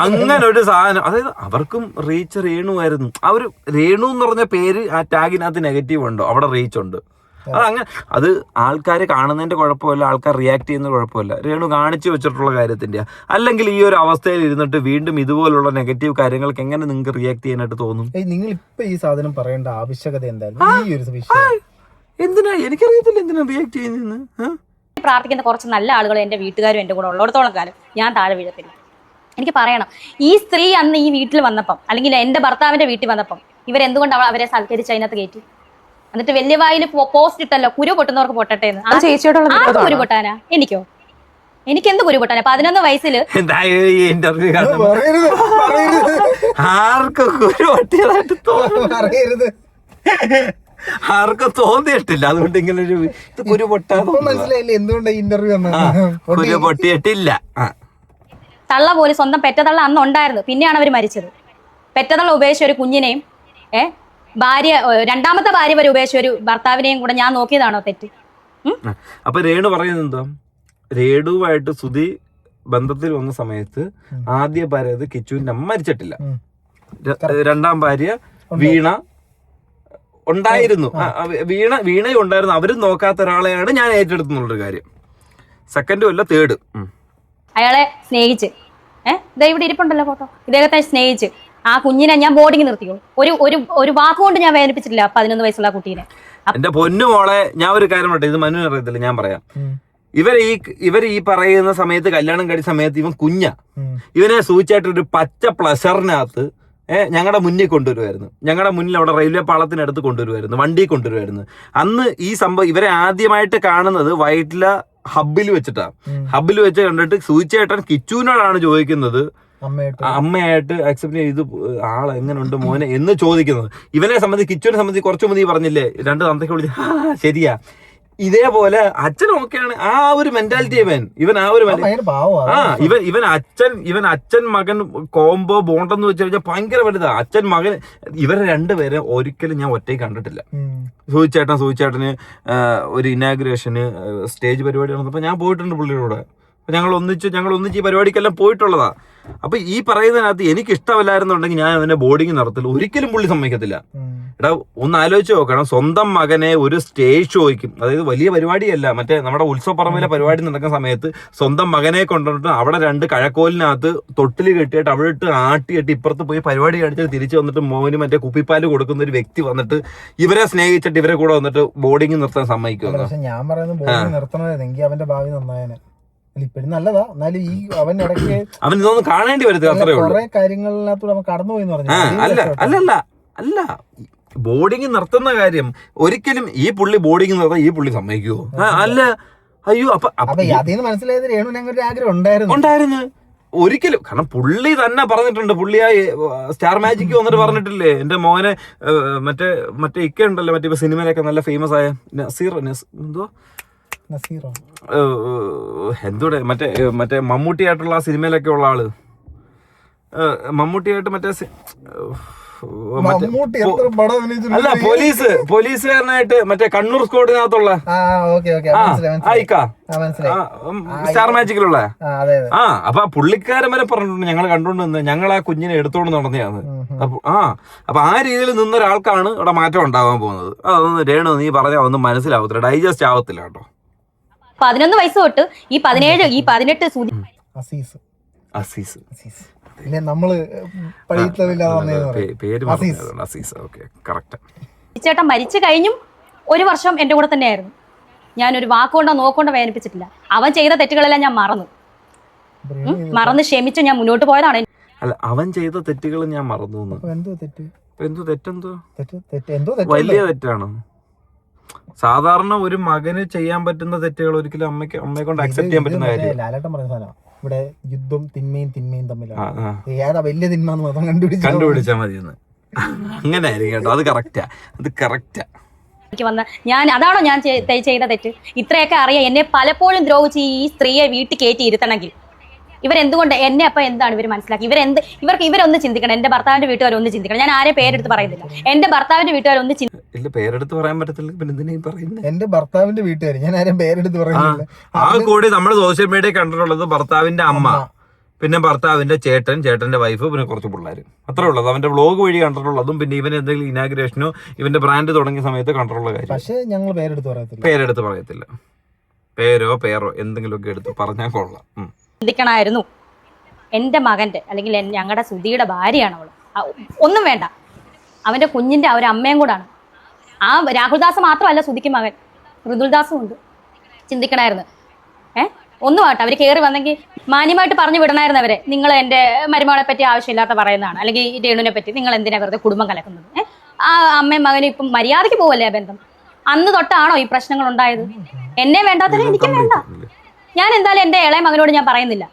അങ്ങനെ ഒരു സാധനം, അതായത് അവർക്കും റീച്ച് രേണു ആയിരുന്നു. ആ ഒരു രേണു എന്ന് പറഞ്ഞ പേര് ആ ടാഗിനകത്ത് നെഗറ്റീവ് ഉണ്ടോ, അവിടെ റീച്ച് ഉണ്ട്. അത് ആൾക്കാർ കാണുന്നതിന്റെ കുഴപ്പമില്ല, ആൾക്കാർ റിയാക്ട് ചെയ്യുന്ന കുഴപ്പമില്ല, രേണു കാണിച്ചു വെച്ചിട്ടുള്ള കാര്യത്തിന്റെ. അല്ലെങ്കിൽ ഈ ഒരു അവസ്ഥയിൽ ഇരുന്നിട്ട് വീണ്ടും ഇതുപോലുള്ള നെഗറ്റീവ് കാര്യങ്ങൾക്ക് എങ്ങനെ നിങ്ങൾക്ക് റിയാക്ട് ചെയ്യാനായിട്ട് തോന്നും? നിങ്ങൾ ഇപ്പൊ ഈ സാധനം പറയേണ്ട ആവശ്യകത എന്തായാലും എന്തിനാ, എനിക്കറിയത്തില്ല എന്തിനാ റിയാക്ട് ചെയ്യുന്നതെന്ന്. പ്രാർത്ഥിക്കുന്ന കുറച്ച് നല്ല ആളുകൾ എന്റെ വീട്ടുകാരും എന്റെ കൂടെ ഉള്ളിടത്തോളം കാലം ഞാൻ താഴെ വീഴത്തില്ല. എനിക്ക് പറയണം, ഈ സ്ത്രീ അന്ന് ഈ വീട്ടിൽ വന്നപ്പം, അല്ലെങ്കിൽ എന്റെ ഭർത്താവിന്റെ വീട്ടിൽ വന്നപ്പം ഇവരെന്തുകൊണ്ട് അവരെ സൽക്കരിച്ച് അതിനകത്ത് കയറ്റി? എന്നിട്ട് വലിയ വായിൽ പോസ്റ്റ് ഇട്ടല്ലോ, കുരു പൊട്ടുന്നവർക്ക് പൊട്ടട്ടെ എന്ന്. ആർക്ക് കുരു പൊട്ടാനാ? എനിക്കോ? എനിക്ക് എന്ത് കുരു പൊട്ടാനാ? 11 വയസ്സിൽ ആർക്കും തോന്നിയിട്ടില്ല, അതുകൊണ്ട് ഇങ്ങനെ ഒരു കുരു മനസ്സിലായില്ല എന്തുകൊണ്ട് ഇന്റർവ്യൂ കുരു പൊട്ടിയിട്ടില്ല. തള്ള പോലും സ്വന്തം പെറ്റതള്ള അന്ന് ഉണ്ടായിരുന്നു, പിന്നെയാണ് അവർ മരിച്ചത്. പെറ്റതള്ള ഉപേക്ഷിച്ച ഒരു കുഞ്ഞിനെയും ഭാര്യ, രണ്ടാമത്തെ ഭാര്യ വരെ ഉപേക്ഷിച്ച ഒരു ഭർത്താവിനെയും കൂടെ ഞാൻ നോക്കിയതാണോ തെറ്റ്? അപ്പൊ രേണു പറയുന്നത് എന്താ, രേണുവായിട്ട് സുധി ബന്ധത്തിൽ വന്ന സമയത്ത് ആദ്യ ഭാര്യ കിച്ചുവിന്റെ അമ്മ മരിച്ചിട്ടില്ല, രണ്ടാം ഭാര്യ വീണ ഉണ്ടായിരുന്നു, വീണയും ഉണ്ടായിരുന്നു. അവരും നോക്കാത്ത ഒരാളെയാണ് ഞാൻ ഏറ്റെടുത്തുന്നുള്ളൊരു കാര്യം. സെക്കൻഡും അല്ല തേർഡ്. അയാളെ സ്നേഹിച്ച് ഇവിടെ ഇരിപ്പുണ്ടല്ലോ ഫോട്ടോ, ഇദ്ദേഹത്തെ സ്നേഹിച്ച് ആ കുഞ്ഞിനെ ഞാൻ ബോർഡിങ് നിർത്തിയോ? ഒരു വാക്കുകൊണ്ട് ഞാൻ വേദനിപ്പിച്ചിട്ടില്ല 11 വയസ്സുള്ള കുട്ടീനെ. എന്റെ പൊന്നു മോളെ, ഞാൻ ഒരു കാര്യം പറയട്ടെ, ഇത് മനു അറിയത്തില്ല, ഞാൻ പറയാം. ഇവർ ഈ പറയുന്ന സമയത്ത്, കല്യാണം കഴിച്ച സമയത്ത് ഇവൻ കുഞ്ഞാ. ഇവനെ സൂചിച്ചായിട്ട് ഒരു പച്ച പ്ലഷറിനകത്ത് ഞങ്ങളുടെ മുന്നിൽ കൊണ്ടുവരുമായിരുന്നു. ഞങ്ങളുടെ മുന്നിൽ അവിടെ റെയിൽവേ പാളത്തിനടുത്ത് കൊണ്ടുവരുമായിരുന്നു, വണ്ടി കൊണ്ടുവരുമായിരുന്നു. അന്ന് ഈ സംഭവം ഇവരെ ആദ്യമായിട്ട് കാണുന്നത് വൈറ്റില ഹബ്ബിൽ വെച്ചിട്ടാ. ഹബ്ബിൽ വെച്ച് കണ്ടിട്ട് സൂചിച്ചേട്ടൻ കിച്ചുവിനോടാണ് ചോദിക്കുന്നത്, അമ്മയായിട്ട് അക്സെപ്റ്റ് ചെയ്ത് ആള് എങ്ങനെയുണ്ട് മോനെ എന്ന് ചോദിക്കുന്നത്. ഇവനെ സംബന്ധിച്ച്, കിച്ചുവിനെ സംബന്ധിച്ച് കുറച്ചു മുന്നേ പറഞ്ഞില്ലേ, 2 തന്തയ്ക്ക് വിളിച്ച് ശരിയാ. ഇതേപോലെ അച്ഛൻ ഓക്കെയാണ്. ആ ഒരു മെന്റാലിറ്റി ഇവൻ ആ ഒരു ഇവൻ അച്ഛൻ മകൻ കോംബോ ബോണ്ടെന്ന് വെച്ച് കഴിഞ്ഞാൽ ഭയങ്കര വലുതാ. അച്ഛൻ മകൻ ഇവരെ രണ്ടുപേരെ ഒരിക്കലും ഞാൻ ഒറ്റയ്ക്ക് കണ്ടിട്ടില്ല. സൂചിച്ചേട്ടന് ഒരു ഇനാഗുറേഷന് സ്റ്റേജ് പരിപാടി നടന്നപ്പോ ഞാൻ പോയിട്ടുണ്ട് പുള്ളിയുടെ കൂടെ. ഞങ്ങൾ ഒന്നിച്ച് ഈ പരിപാടിക്കെല്ലാം പോയിട്ടുള്ളതാ. അപ്പൊ ഈ പറയുന്നതിനകത്ത് എനിക്ക് ഇഷ്ടമല്ലായിരുന്നുണ്ടെങ്കിൽ ഞാൻ അവനെ ബോർഡിങ് നടത്തില്ല, ഒരിക്കലും പുള്ളി സമ്മതിക്കത്തില്ല. എടാ ഒന്ന് ആലോചിച്ച് നോക്കണം, സ്വന്തം മകനെ ഒരു സ്റ്റേജ് ഷോയ്ക്കും, അതായത് വലിയ പരിപാടിയല്ല, മറ്റേ നമ്മുടെ ഉത്സവപ്പറമ്പിലെ പരിപാടി നടക്കുന്ന സമയത്ത് സ്വന്തം മകനെ കൊണ്ടുവന്നിട്ട് അവിടെ 2 കഴക്കോലിനകത്ത് തൊട്ടിൽ കെട്ടിയിട്ട് അവിടെ ഇട്ട് ആട്ടിയിട്ട് ഇപ്പുറത്ത് പോയി പരിപാടി കാണിച്ചിട്ട് തിരിച്ചു വന്നിട്ട് മോന് മറ്റേ കുപ്പിപ്പാല് കൊടുക്കുന്ന ഒരു വ്യക്തി വന്നിട്ട് ഇവരെ സ്നേഹിച്ചിട്ട് ഇവരെ കൂടെ വന്നിട്ട് ബോർഡിങ് നിർത്താൻ സമ്മതിക്കുമോ? ഞാൻ പറയുന്നത് ബോർഡിങ് നിർത്തണമെങ്കിൽ അവന്റെ ഭാവി നന്നായനെ. ഇപ്പഴും നല്ലതാ, എന്നാലും ഈ അവൻ ഇടയ്ക്ക് അവൻ ഇതൊന്നും കാണേണ്ടി വരത്തില്ല, അത്രേ ഉള്ളൂ. കുറെ കാര്യങ്ങളിനകത്ത് അവൻ കടന്നുപോയി പറഞ്ഞു. അല്ല ബോർഡിങ് നിർത്തുന്ന കാര്യം ഒരിക്കലും ഈ പുള്ളി ബോർഡിങ് നിർത്താൻ ഈ പുള്ളി സമ്മതിക്കുവോ? അല്ല. അയ്യോ, അപ്പൊ അതിന് മനസ്സിലായത് രേണുവിന് അങ്ങനെ ഒരു ആഗ്രഹം ഉണ്ടായിരുന്നു. ഒരിക്കലും, കാരണം പുള്ളി തന്നെ പറഞ്ഞിട്ടുണ്ട്, പുള്ളി ആ സ്റ്റാർ മാജിക്ക് വന്നിട്ട് പറഞ്ഞിട്ടില്ലേ, എന്റെ മോനെ മറ്റേ ഇക്ക ഉണ്ടല്ലോ, മറ്റേ സിനിമയിലൊക്കെ നല്ല ഫേമസ് ആയ എന്തൂടെ മറ്റേ മമ്മൂട്ടിയായിട്ടുള്ള ആ സിനിമയിലൊക്കെ ഉള്ള ആള്, മമ്മൂട്ടിയായിട്ട് അല്ല പോലീസുകാരനായിട്ട് മറ്റേ കണ്ണൂർ സ്ക്വാഡിനകത്തുള്ള സ്റ്റാർ മാജിക്കിലുള്ള അപ്പൊ പുള്ളിക്കാരൻ വരെ പറഞ്ഞിട്ടുണ്ട്, ഞങ്ങൾ കണ്ടോണ്ട് ഞങ്ങൾ ആ കുഞ്ഞിനെ എടുത്തോണ്ട് നടന്നതാണ്. അപ്പൊ ആ രീതിയിൽ നിന്ന ഒരാൾക്കാണ് ഇവിടെ മാറ്റം ഉണ്ടാവാൻ പോകുന്നത്. അതൊന്നും രേണു നീ പറഞ്ഞാൽ ഒന്നും മനസ്സിലാവത്തില്ല, ഡൈജസ്റ്റ് ആവത്തില്ല കേട്ടോ. 11 വയസ്സ് തൊട്ട് ഈ 17 ഈ 18 ചേട്ടൻ മരിച്ചു കഴിഞ്ഞും 1 വർഷം എൻ്റെ കൂടെ തന്നെയായിരുന്നു. ഞാനൊരു വാക്കുകൊണ്ടോ നോക്കൊണ്ടോ വേദനിപ്പിച്ചിട്ടില്ല. അവൻ ചെയ്ത തെറ്റുകളെല്ലാം ഞാൻ മറന്ന് ക്ഷമിച്ച് ഞാൻ മുന്നോട്ട് പോയതാണ്. അല്ല, അവൻ ചെയ്ത തെറ്റുകൾ ഞാൻ മറന്നു. തെറ്റെന്തോ വലിയ തെറ്റാണ്. സാധാരണ ഒരു മകന് ചെയ്യാൻ പറ്റുന്ന തെറ്റുകൾ ഒരിക്കലും അമ്മയെ കൊണ്ട് അക്സെപ്റ്റ് ചെയ്യാൻ പറ്റുന്ന കാര്യം. ലാലേട്ടൻ പറഞ്ഞ സാധനം ഇവിടെ യുദ്ധം തിന്മയും തമ്മിലാണ്. ഏതാ വലിയ തിന്മ എന്ന് മാത്രം കണ്ടുപിടിച്ചാൽ മതിയെന്ന്. അങ്ങനെ ആയിരിക്കും കേട്ടോ. അത് കറക്റ്റാ. എനിക്ക് വന്ന അതാണോ ഞാൻ ചെയ്ത തെറ്റ്? ഇത്രയൊക്കെ അറിയാം. എന്നെ പലപ്പോഴും ദ്രോഹിച്ച് ഈ സ്ത്രീയെ വീട്ടിൽ കയറ്റി ഇരുത്തണമെങ്കിൽ ഇവരെന്തുകൊണ്ട് എന്നെ അപ്പം എന്താണ് ഇവർ മനസ്സിലാക്കി? ഇവരൊന്ന് ചിന്തിക്കണം. എന്റെ ഭർത്താവിന്റെ വീട്ടുകാരൊന്ന് ചിന്തിക്കണം. ഞാൻ ആരെയും പേരെടുത്ത് പറയുന്നില്ല. എന്റെ ഭർത്താവിന്റെ വീട്ടുകാരൊന്ന് പേരെടുത്ത് പറയാൻ പറ്റത്തില്ല. പിന്നെ എന്തിനാ പറയുന്നത്? എന്റെ ഭർത്താവിന്റെ വീട്ടുകാർ, ഞാൻ ആരെയും പേരെടുത്ത് പറയുന്നില്ല. ആ കൂടി നമ്മൾ സോഷ്യൽ മീഡിയ കണ്ടിട്ടുള്ളത് ഭർത്താവിന്റെ അമ്മ, പിന്നെ ഭർത്താവിന്റെ ചേട്ടന്റെ വൈഫ്, പിന്നെ കുറച്ച് പിള്ളേർ. അത്രേ ഉള്ളത്. അവന്റെ വ്ളോഗ് വഴി കണ്ടിട്ടുള്ളതും പിന്നെ ഇവൻ എന്തെങ്കിലും ഇനാഗ്രേഷനോ ഇവന്റെ ബ്രാൻഡ് തുടങ്ങിയ സമയത്ത് കണ്ടിട്ടുള്ള കാര്യം. പക്ഷേ ഞങ്ങൾ പേരെടുത്ത് പറയത്തില്ല. പേരോ എന്തെങ്കിലുമൊക്കെ എടുത്ത് പറഞ്ഞാൽ കൊള്ളാം. ചിന്തിക്കണമായിരുന്നു. എൻ്റെ മകൻ്റെ അല്ലെങ്കിൽ ഞങ്ങളുടെ സുധിയുടെ ഭാര്യയാണ് അവൾ. ഒന്നും വേണ്ട, അവൻ്റെ കുഞ്ഞിൻ്റെ ഒരു അമ്മയും കൂടാണ്. ആ രാഹുൽദാസ് മാത്രമല്ല സുധിക്ക് മകൻ, മൃദുൽദാസും ഉണ്ട്. ചിന്തിക്കണമായിരുന്നു. ഒന്നും ആട്ടെ, അവർ കയറി വന്നെങ്കിൽ മാന്യമായിട്ട് പറഞ്ഞു വിടണമായിരുന്നു അവരെ. നിങ്ങൾ എൻ്റെ മരുമകളെ പറ്റി ആവശ്യമില്ലാത്ത പറയുന്നതാണ്, അല്ലെങ്കിൽ രേണുവിനെ പറ്റി നിങ്ങൾ എന്തിനാ വെറുതെ കുടുംബം കലക്കുന്നത്? ആ അമ്മയും മകനും ഇപ്പം മര്യാദയ്ക്ക് പോവല്ലേ ആ ബന്ധം? അന്ന് തൊട്ടാണോ ഈ പ്രശ്നങ്ങൾ ഉണ്ടായത്? എന്നെ വേണ്ടാത്തവരെ എനിക്കും വേണ്ട. ഞാൻ എന്തായാലും എൻ്റെ ഇളയ മകനോട് ഞാൻ പറയുന്നില്ല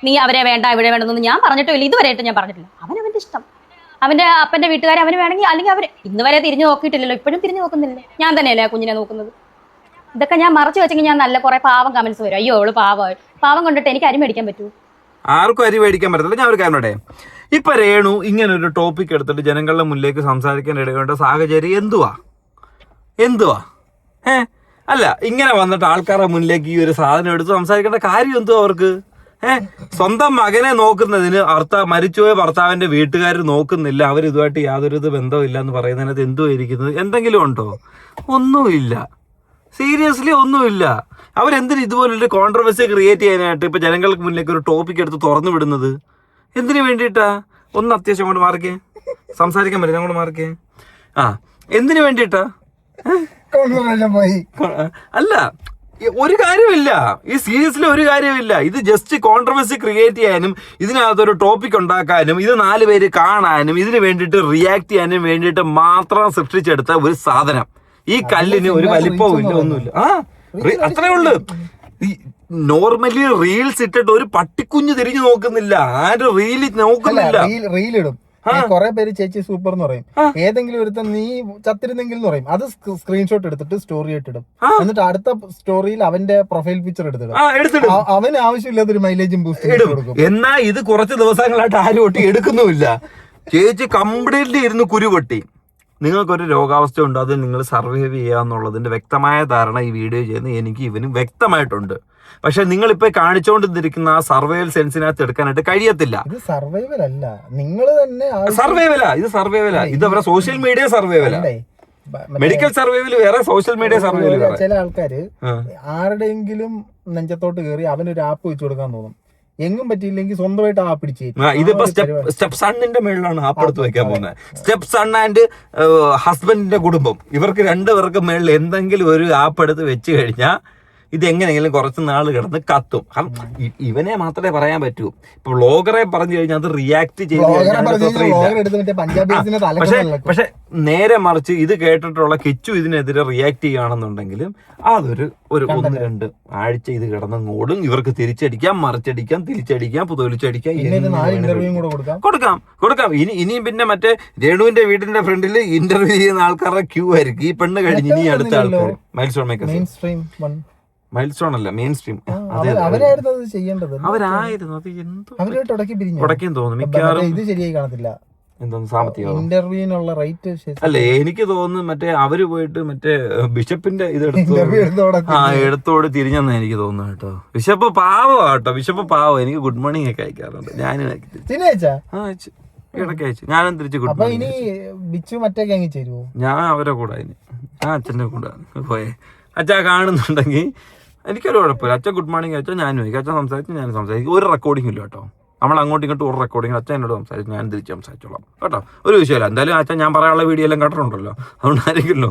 നീ അവരെ വേണ്ട ഇവിടെ വേണമെന്നൊന്നും ഞാൻ പറഞ്ഞിട്ടില്ല. ഇതുവരെയായിട്ട് ഞാൻ പറഞ്ഞിട്ടില്ല. അവൻ്റെ ഇഷ്ടം. അവൻ്റെ അപ്പൻ്റെ വീട്ടുകാരെ അവന് വേണമെങ്കിൽ, അല്ലെങ്കിൽ അവർ ഇന്ന് വരെ തിരിഞ്ഞു നോക്കിയിട്ടില്ലല്ലോ, ഇപ്പോഴും തിരിഞ്ഞു നോക്കുന്നില്ല. ഞാൻ തന്നെയല്ലേ ആ കുഞ്ഞിനെ നോക്കുന്നത്. ഇതൊക്കെ ഞാൻ മറച്ചു വെച്ചെങ്കിൽ ഞാൻ നല്ല കുറെ പാവം കമന്റ്സ് വരും. അയ്യോ അവള് പാവം കൊണ്ടിട്ട് എനിക്ക് അരി മേടിക്കാൻ പറ്റൂ? ആർക്കും അരി മേടിക്കാൻ പറ്റത്തില്ല. ഞാൻ ഒരു കാര്യം ഇപ്പൊ രേണു ഇങ്ങനെ ഒരു ടോപ്പിക് എടുത്തിട്ട് ജനങ്ങളുടെ മുന്നിലേക്ക് സംസാരിക്കാൻ ഇടവേണ്ട സാഹചര്യം എന്തുവാ? അല്ല, ഇങ്ങനെ വന്നിട്ട് ആൾക്കാരുടെ മുന്നിലേക്ക് ഈ ഒരു സാധനം എടുത്ത് സംസാരിക്കേണ്ട കാര്യം എന്തുവാ അവർക്ക്? സ്വന്തം മകനെ നോക്കുന്നതിന് മരിച്ചുപോയ ഭർത്താവിന്റെ വീട്ടുകാർ നോക്കുന്നില്ല, അവർ ഇതുമായിട്ട് യാതൊരു ബന്ധമില്ല എന്ന് പറയുന്നതിനകത്ത് എന്തുവാ ഇരിക്കുന്നത്? എന്തെങ്കിലും ഉണ്ടോ? ഒന്നുമില്ല. സീരിയസ്ലി ഒന്നുമില്ല. അവരെന്തിനും ഇതുപോലൊരു കോൺട്രവേഴ്സി ക്രിയേറ്റ് ചെയ്യാനായിട്ട് ഇപ്പൊ ജനങ്ങൾക്ക് മുന്നിലേക്ക് ഒരു ടോപ്പിക് എടുത്ത് തുറന്നു വിടുന്നത് എന്തിനു വേണ്ടിയിട്ടാ? ഒന്ന് അത്യാവശ്യം അങ്ങോട്ട് മാറിക്കേ, സംസാരിക്കാൻ പറ്റില്ല, അങ്ങോട്ട് മാറിക്കേ. എന്തിനു വേണ്ടിയിട്ടാ? അല്ല, ഒരു കാര്യമില്ല. ഈ സീരിയസ്ലി ഒരു കാര്യമില്ല. ഇത് ജസ്റ്റ് കോൺട്രവേഴ്സി ക്രിയേറ്റ് ചെയ്യാനും ഇതിനകത്തൊരു ടോപ്പിക് ഉണ്ടാക്കാനും ഇത് 4 പേര് കാണാനും ഇതിന് വേണ്ടിയിട്ട് റിയാക്ട് ചെയ്യാനും വേണ്ടിയിട്ട് മാത്രം സൃഷ്ടിച്ചെടുത്ത ഒരു സാധനം. ഈ കല്ലിന് ഒരു വലിപ്പവും ഇല്ല, ഒന്നുമില്ല. അത്രേ ഉള്ളു. നോർമലി റീൽസ് ഇട്ടിട്ട് ഒരു പട്ടിക്കുഞ്ഞ് തിരിഞ്ഞു നോക്കുന്നില്ല, ആരും റീല് നോക്കുന്നില്ല. റീലിടും കുറെ പേര് ചേച്ചി സൂപ്പർ എന്ന് പറയും, ഏതെങ്കിലും ഒരുത്ത നീ ചത്തിരുന്നെങ്കിൽ എന്ന് പറയും, അത് സ്ക്രീൻഷോട്ട് എടുത്തിട്ട് സ്റ്റോറി ഇട്ടിടും. എന്നിട്ട് അടുത്ത സ്റ്റോറിയിൽ അവന്റെ പ്രൊഫൈൽ പിക്ചർ എടുത്തിടും. അവന് ആവശ്യമില്ലാത്തൊരു മൈലേജും ബൂസ്റ്റ് കൊടുക്കും. എന്നാ ഇത് കുറച്ച് ദിവസങ്ങളായിട്ട് ആരും ഒട്ടി എടുക്കുന്നുമില്ല. ചേച്ചി കംപ്ലീറ്റ്ലി ഇരുന്ന് കുരുപൊട്ടി. നിങ്ങൾക്കൊരു രോഗാവസ്ഥ ഉണ്ട്, അത് നിങ്ങൾ സർവൈവ് ചെയ്യുക എന്നുള്ളതിന്റെ വ്യക്തമായ ധാരണ ഈ വീഡിയോ ചെയ്യുന്ന എനിക്ക് ഇവനും വ്യക്തമായിട്ടുണ്ട്. പക്ഷെ നിങ്ങളിപ്പോ കാണിച്ചുകൊണ്ടിരിക്കുന്ന ആ സർവൈവൽ സെൻസിനകത്ത് എടുക്കാനായിട്ട് കഴിയത്തില്ല. ഇത് സർവൈവൽ അല്ല, നിങ്ങൾ തന്നെ സർവൈവല. ഇത് അവരുടെ സോഷ്യൽ മീഡിയ സർവൈവല. മെഡിക്കൽ സർവൈവൽ വേറെ, സോഷ്യൽ മീഡിയ സർവൈവൽ വേറെ. ചില ആൾക്കാര് ആരുടെയെങ്കിലും നെഞ്ചത്തോട്ട് കയറി അവനൊരു ആപ്പ് വെച്ച് കൊടുക്കാൻ തോന്നും. എങ്ങും പറ്റിയില്ലെങ്കിൽ സ്വന്തമായിട്ട് ആപ്പ് പിടിച്ച്. ഇതിപ്പോ സ്റ്റെപ്പ് സണ്ണിന്റെ മേളിലാണ് ആപ്പ് എടുത്ത് വെക്കാൻ പോകുന്നത്. സ്റ്റെപ്പ് സൺ ആൻഡ് ഹസ്ബൻഡിന്റെ കുടുംബം, ഇവർക്ക് 2 പേർക്ക് മേളിൽ എന്തെങ്കിലും ഒരു ആപ്പ് എടുത്ത് വെച്ച് കഴിഞ്ഞാൽ ഇതെങ്ങനെയെങ്കിലും കുറച്ച് നാൾ കിടന്ന് കത്തും. കാരണം ഇവനെ മാത്രമേ പറയാൻ പറ്റൂ. ഇപ്പൊ വ്ളോഗറെ പറഞ്ഞു കഴിഞ്ഞാൽ അത് റിയാക്ട് ചെയ്ത് പക്ഷെ നേരെ മറിച്ച് ഇത് കേട്ടിട്ടുള്ള കിച്ചു ഇതിനെതിരെ റിയാക്ട് ചെയ്യുകയാണെന്നുണ്ടെങ്കിലും അതൊരു 1-2 ആഴ്ച ഇത് കിടന്ന് ഓടും. ഇവർക്ക് തിരിച്ചടിക്കാം, മറിച്ചടിക്കാം, തിരിച്ചടിക്കാം, പുതൊലിച്ചടിക്കാം, കൊടുക്കാം. ഇനിയും പിന്നെ മറ്റേ രേണുവിന്റെ വീടിന്റെ ഫ്രണ്ടിൽ ഇന്റർവ്യൂ ചെയ്യുന്ന ആൾക്കാരുടെ ക്യൂ ആയിരിക്കും. ഈ പെണ്ണ് കഴിഞ്ഞ് ഇനി അടുത്ത ആൾക്കാർ മൈൽസ്റ്റോൺ മേക്കേഴ്സ്, മൈൽസ്റ്റോൺ അല്ല മെയിൻ സ്ട്രീം. അവരായിരുന്നു അത് എന്തോ ഉടക്കാൻ തോന്നുന്നു മിക്കവാറും. ഇത് ശരിയായി കാണത്തില്ല. എന്തോന്ന് സാമ്പത്തികം ഇന്റർവ്യൂവിനുള്ള റേറ്റ് അല്ല, എനിക്ക് തോന്നുന്നു മറ്റേ അവര് പോയിട്ട് മറ്റേ ബിഷപ്പിന്റെ ഇത് എടുത്തോട് തിരിഞ്ഞെന്നാ എനിക്ക് തോന്നുന്നു കേട്ടോ. ബിഷപ്പ് പാവം കേട്ടോ, ബിഷപ്പ് പാവം. എനിക്ക് ഗുഡ് മോർണിംഗ് ഒക്കെ അയക്കാറുണ്ട്. ഞാനും ഇടയ്ക്ക് അയച്ചു. ഞാനും തിരിച്ച് ഗുഡ് മോർണിംഗ്. ഞാൻ അവരെ കൂടെ ഞാൻ അച്ഛൻ്റെ കൂടെ പോയേ. അച്ഛാ കാണുന്നുണ്ടെങ്കിൽ എനിക്കൊരു കുഴപ്പമില്ല. അച്ഛൻ ഗുഡ് മോർണിംഗ് അയച്ചാൽ ഞാനും അയക്കും, അച്ഛൻ സംസാരിച്ചു ഞാനും സംസാരിക്കും. ഒരു റെക്കോർഡിംഗ് ഇല്ല കേട്ടോ. നമ്മൾ അങ്ങോട്ടും ഇങ്ങോട്ടും ഒരു റെക്കോർഡിങ് അച്ഛൻ എന്നോട് സംസാരിച്ചു, ഞാൻ തിരിച്ച് സംസാരിച്ചോളാം കേട്ടോ, ഒരു വിഷയമില്ല. എന്തായാലും അച്ഛൻ ഞാൻ പറയാനുള്ള വീഡിയോ എല്ലാം കേട്ടിട്ടുണ്ടല്ലോ, അതുകൊണ്ടായിരിക്കുമല്ലോ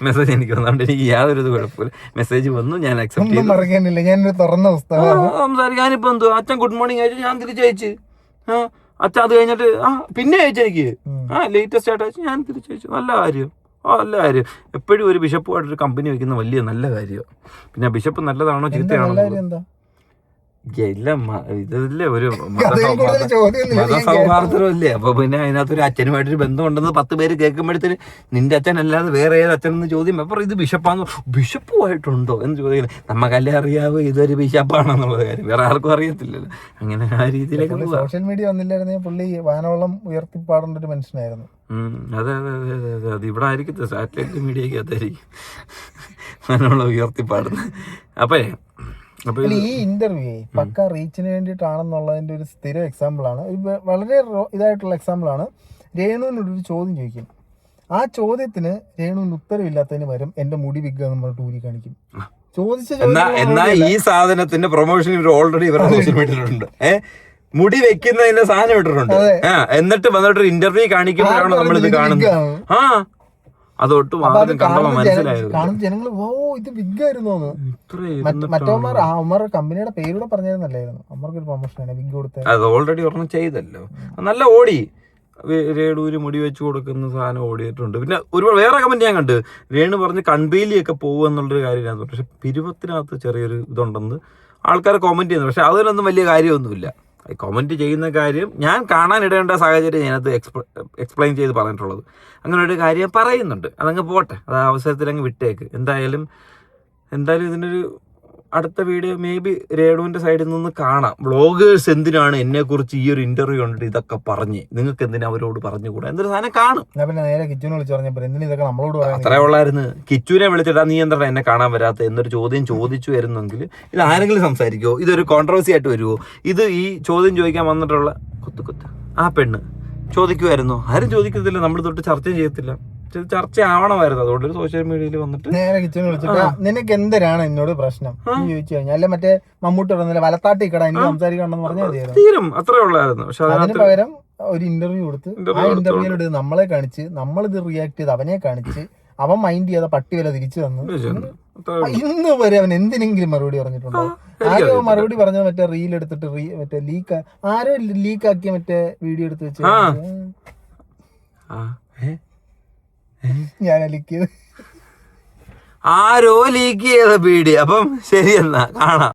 മെസ്സേജ് എനിക്ക് വന്നുകൊണ്ട് എനിക്ക് യാതൊരു ഇത് കുഴപ്പമില്ല. മെസ്സേജ് വന്നു, ഞാൻ അക്സെപ്റ്റ് ചെയ്തു. ഞാനൊരു തുറന്ന പുസ്തകം സംസാരിക്കും. ഞാനിപ്പോൾ എന്തോ അച്ഛൻ ഗുഡ് മോർണിംഗ് അയച്ചു, ഞാൻ തിരിച്ചയച്ച്. അച്ഛൻ അത് കഴിഞ്ഞിട്ട് പിന്നെ അയച്ചെനിക്ക് ലേറ്റസ്റ്റ് ആയിട്ട് അയച്ചു, ഞാൻ തിരിച്ചയച്ചു. നല്ല കാര്യം, നല്ല കാര്യം. എപ്പോഴും ഒരു ബിഷപ്പുമായിട്ടൊരു കമ്പനി വയ്ക്കുന്ന വലിയ നല്ല കാര്യമാണ്. പിന്നെ ബിഷപ്പ് നല്ലതാണോ ചീത്തയാണോ ഇല്ല, ഇതല്ലേ ഒരു മതസൗഹാർദ്ദമല്ലേ. അപ്പൊ പിന്നെ അതിനകത്തൊരു അച്ഛനുമായിട്ടൊരു ബന്ധമുണ്ടെന്ന് 10 പേര് കേൾക്കുമ്പോഴത്തേന് നിന്റെ അച്ഛൻ അല്ലാതെ വേറെ ഏത് അച്ഛൻ എന്ന് ചോദ്യം. അപ്പൊ ഇത് ബിഷപ്പാന്ന്, ബിഷപ്പുമായിട്ടുണ്ടോ എന്ന് ചോദിക്കില്ല. നമുക്കല്ലേ അറിയാവോ ഇതൊരു ബിഷപ്പാണെന്നുള്ളത് കാര്യം, വേറെ ആർക്കും അറിയത്തില്ലല്ലോ. അങ്ങനെ ആ രീതിയിലേക്ക് സോഷ്യൽ മീഡിയ വന്നില്ലായിരുന്നെങ്കിൽ പുള്ളി വാനോളം ഉയർത്തിപ്പാടേണ്ട ഒരു മനുഷ്യനായിരുന്നു. അതെ അതെ അതെ അതെ അതെ. അത് ഇവിടെ ആയിരിക്കും, സാറ്റലൈറ്റ് മീഡിയക്കകത്തായിരിക്കും വാനോളം ഉയർത്തിപ്പാടുന്നത്. അപ്പൊ ഈ ഇന്റർവ്യൂ പക്ക റീച്ചിന് വേണ്ടിയിട്ടാണെന്നുള്ളതിന്റെ ഒരു സ്ഥിരം എക്സാമ്പിൾ ആണ്, വളരെ ഇതായിട്ടുള്ള എക്സാമ്പിൾ ആണ്. രേണുവിനോടൊരു ചോദ്യം ചോദിക്കും, ആ ചോദ്യത്തിന് രേണുവിന് ഉത്തരവില്ലാത്തതിന് പകരം എന്റെ മുടി വിഗ് എന്ന് പറഞ്ഞിട്ട് ഊരി കാണിക്കും. എന്നാ ഈ സാധനത്തിന്റെ പ്രൊമോഷൻ ഇവർ ഓൾറെഡി ഇവരുടെ സോഷ്യൽ മീഡിയയിലുണ്ട്. മുടി വെക്കുന്നതിന്റെ സാധനം ഇട്ടിട്ടുണ്ട്. എന്നിട്ട് വന്നിട്ട് ഇന്റർവ്യൂ കാണിക്കുമ്പോഴാണ് നമ്മളിത് കാണുന്നത്. അതൊട്ടും കാണും ജനങ്ങൾ, ഓ ഇത് വിഗായിരുന്നോന്ന്. മറ്റവന്മാർ അവന്മാരുടെ കമ്പനിയുടെ പേരൂടെ പറഞ്ഞിരുന്നല്ലായിരുന്നു, അവർക്ക് ഒരു പ്രൊമോഷനാണ് വിഗ് കൊടുത്തത്. അത് ഓൾറെഡി ഒരെണ്ണം ചെയ്തല്ലോ, നല്ല ഓടി. രേണുവിന് മുടി വെച്ച് കൊടുക്കുന്ന സാധനം ഓടിയിട്ടുണ്ട്. പിന്നെ ഒരുപാട് വേറെ കമന്റ് ഞാൻ കണ്ട്, രേണു പറഞ്ഞ് കൺപീലിയൊക്കെ പോകുമെന്നുള്ളൊരു കാര്യം. പക്ഷെ പിരുവത്തിനകത്ത് ചെറിയൊരു ഇതുണ്ടെന്ന് ആൾക്കാർ കോമന്റ് ചെയ്യുന്നു. പക്ഷെ അതിനൊന്നും വലിയ കാര്യമൊന്നുമില്ല. കമന്റ് ചെയ്യുന്ന കാര്യം ഞാൻ കാണാനിടേണ്ട സാഹചര്യം ഞാനത് എക്സ്പ്ലെയിൻ ചെയ്ത് പറഞ്ഞിട്ടുള്ളത്. അങ്ങനെ ഒരു കാര്യം പറയുന്നുണ്ട്, അതങ്ങ് പോട്ടെ, അത് അവസരത്തിൽ അങ്ങ് വിട്ടേക്ക്. എന്തായാലും ഇതിനൊരു അടുത്ത വീഡിയോ മേ ബി രേണുവിന്റെ സൈഡിൽ നിന്ന് കാണാം. വ്ളോഗേഴ്സ് എന്തിനാണ് എന്നെക്കുറിച്ച് ഈ ഒരു ഇന്റർവ്യൂ കണ്ടിട്ട് ഇതൊക്കെ പറഞ്ഞ്, നിങ്ങൾക്ക് എന്തിനാ അവരോട് പറഞ്ഞുകൂടാ എന്നൊരു സാധനം കാണും. അത്രേ ഉള്ളായിരുന്നു. കിച്ചുവിനെ വിളിച്ചിട്ടാ നീ എന്താ എന്നെ കാണാൻ വരാത്ത എന്നൊരു ചോദ്യം ചോദിച്ചു വരുന്നെങ്കിൽ ഇത് ആരെങ്കിലും സംസാരിക്കുമോ? ഇതൊരു കോൺട്രവേഴ്സി ആയിട്ട് വരുമോ? ഇത് ഈ ചോദ്യം ചോദിക്കാൻ വന്നിട്ടുള്ള കുത്ത് ആ പെണ്ണ് ചോദിക്കുമായിരുന്നോ? ആരും ചോദിക്കത്തില്ല, നമ്മൾ തൊട്ട് ചർച്ച ചെയ്യത്തില്ല. ചർച്ച ആവണമായിരുന്നു. അതുകൊണ്ട് ഒരു സോഷ്യൽ മീഡിയയിൽ വന്നിട്ട് നേരെ കിച്ചണിൽ വിളിച്ചിട്ട് നിനക്ക് എന്തിനാണ് എന്നോട് പ്രശ്നം ചോദിച്ചു കഴിഞ്ഞാൽ, അല്ലെ മറ്റേ മമ്മൂട്ടി പറഞ്ഞില്ല വലത്താട്ടി കട എനിക്ക് സംസാരിക്കണമെന്ന് പറഞ്ഞാൽ തീരും, അത്രേ ഉള്ളായിരുന്നു. പക്ഷെ അതിന് പകരം ഒരു ഇന്റർവ്യൂ കൊടുത്ത് ആ ഇന്റർവ്യൂവിനോട് നമ്മളെ കാണിച്ച്, നമ്മളിത് റിയാക്ട് ചെയ്ത് അവനെ കാണിച്ച്, അവൻ മൈൻഡ് ചെയ്യാതെ പട്ടി വില തിരിച്ചു തന്നു. ഇന്ന് വരെ അവൻ എന്തിനെങ്കിലും മറുപടി പറഞ്ഞിട്ടുണ്ടോ? ആരോ മറുപടി പറഞ്ഞത് മറ്റേ റീൽ എടുത്തിട്ട് മറ്റേ ലീക്ക്, ആരോ ലീക്ക് ആക്കിയ മറ്റേ വീഡിയോ എടുത്ത് വെച്ച് ഞാൻ ലീക്ക് ചെയ്ത് ആരോ ലീക്ക് ചെയ്ത വീഡിയോ. അപ്പം ശരി, എന്നാ കാണാം.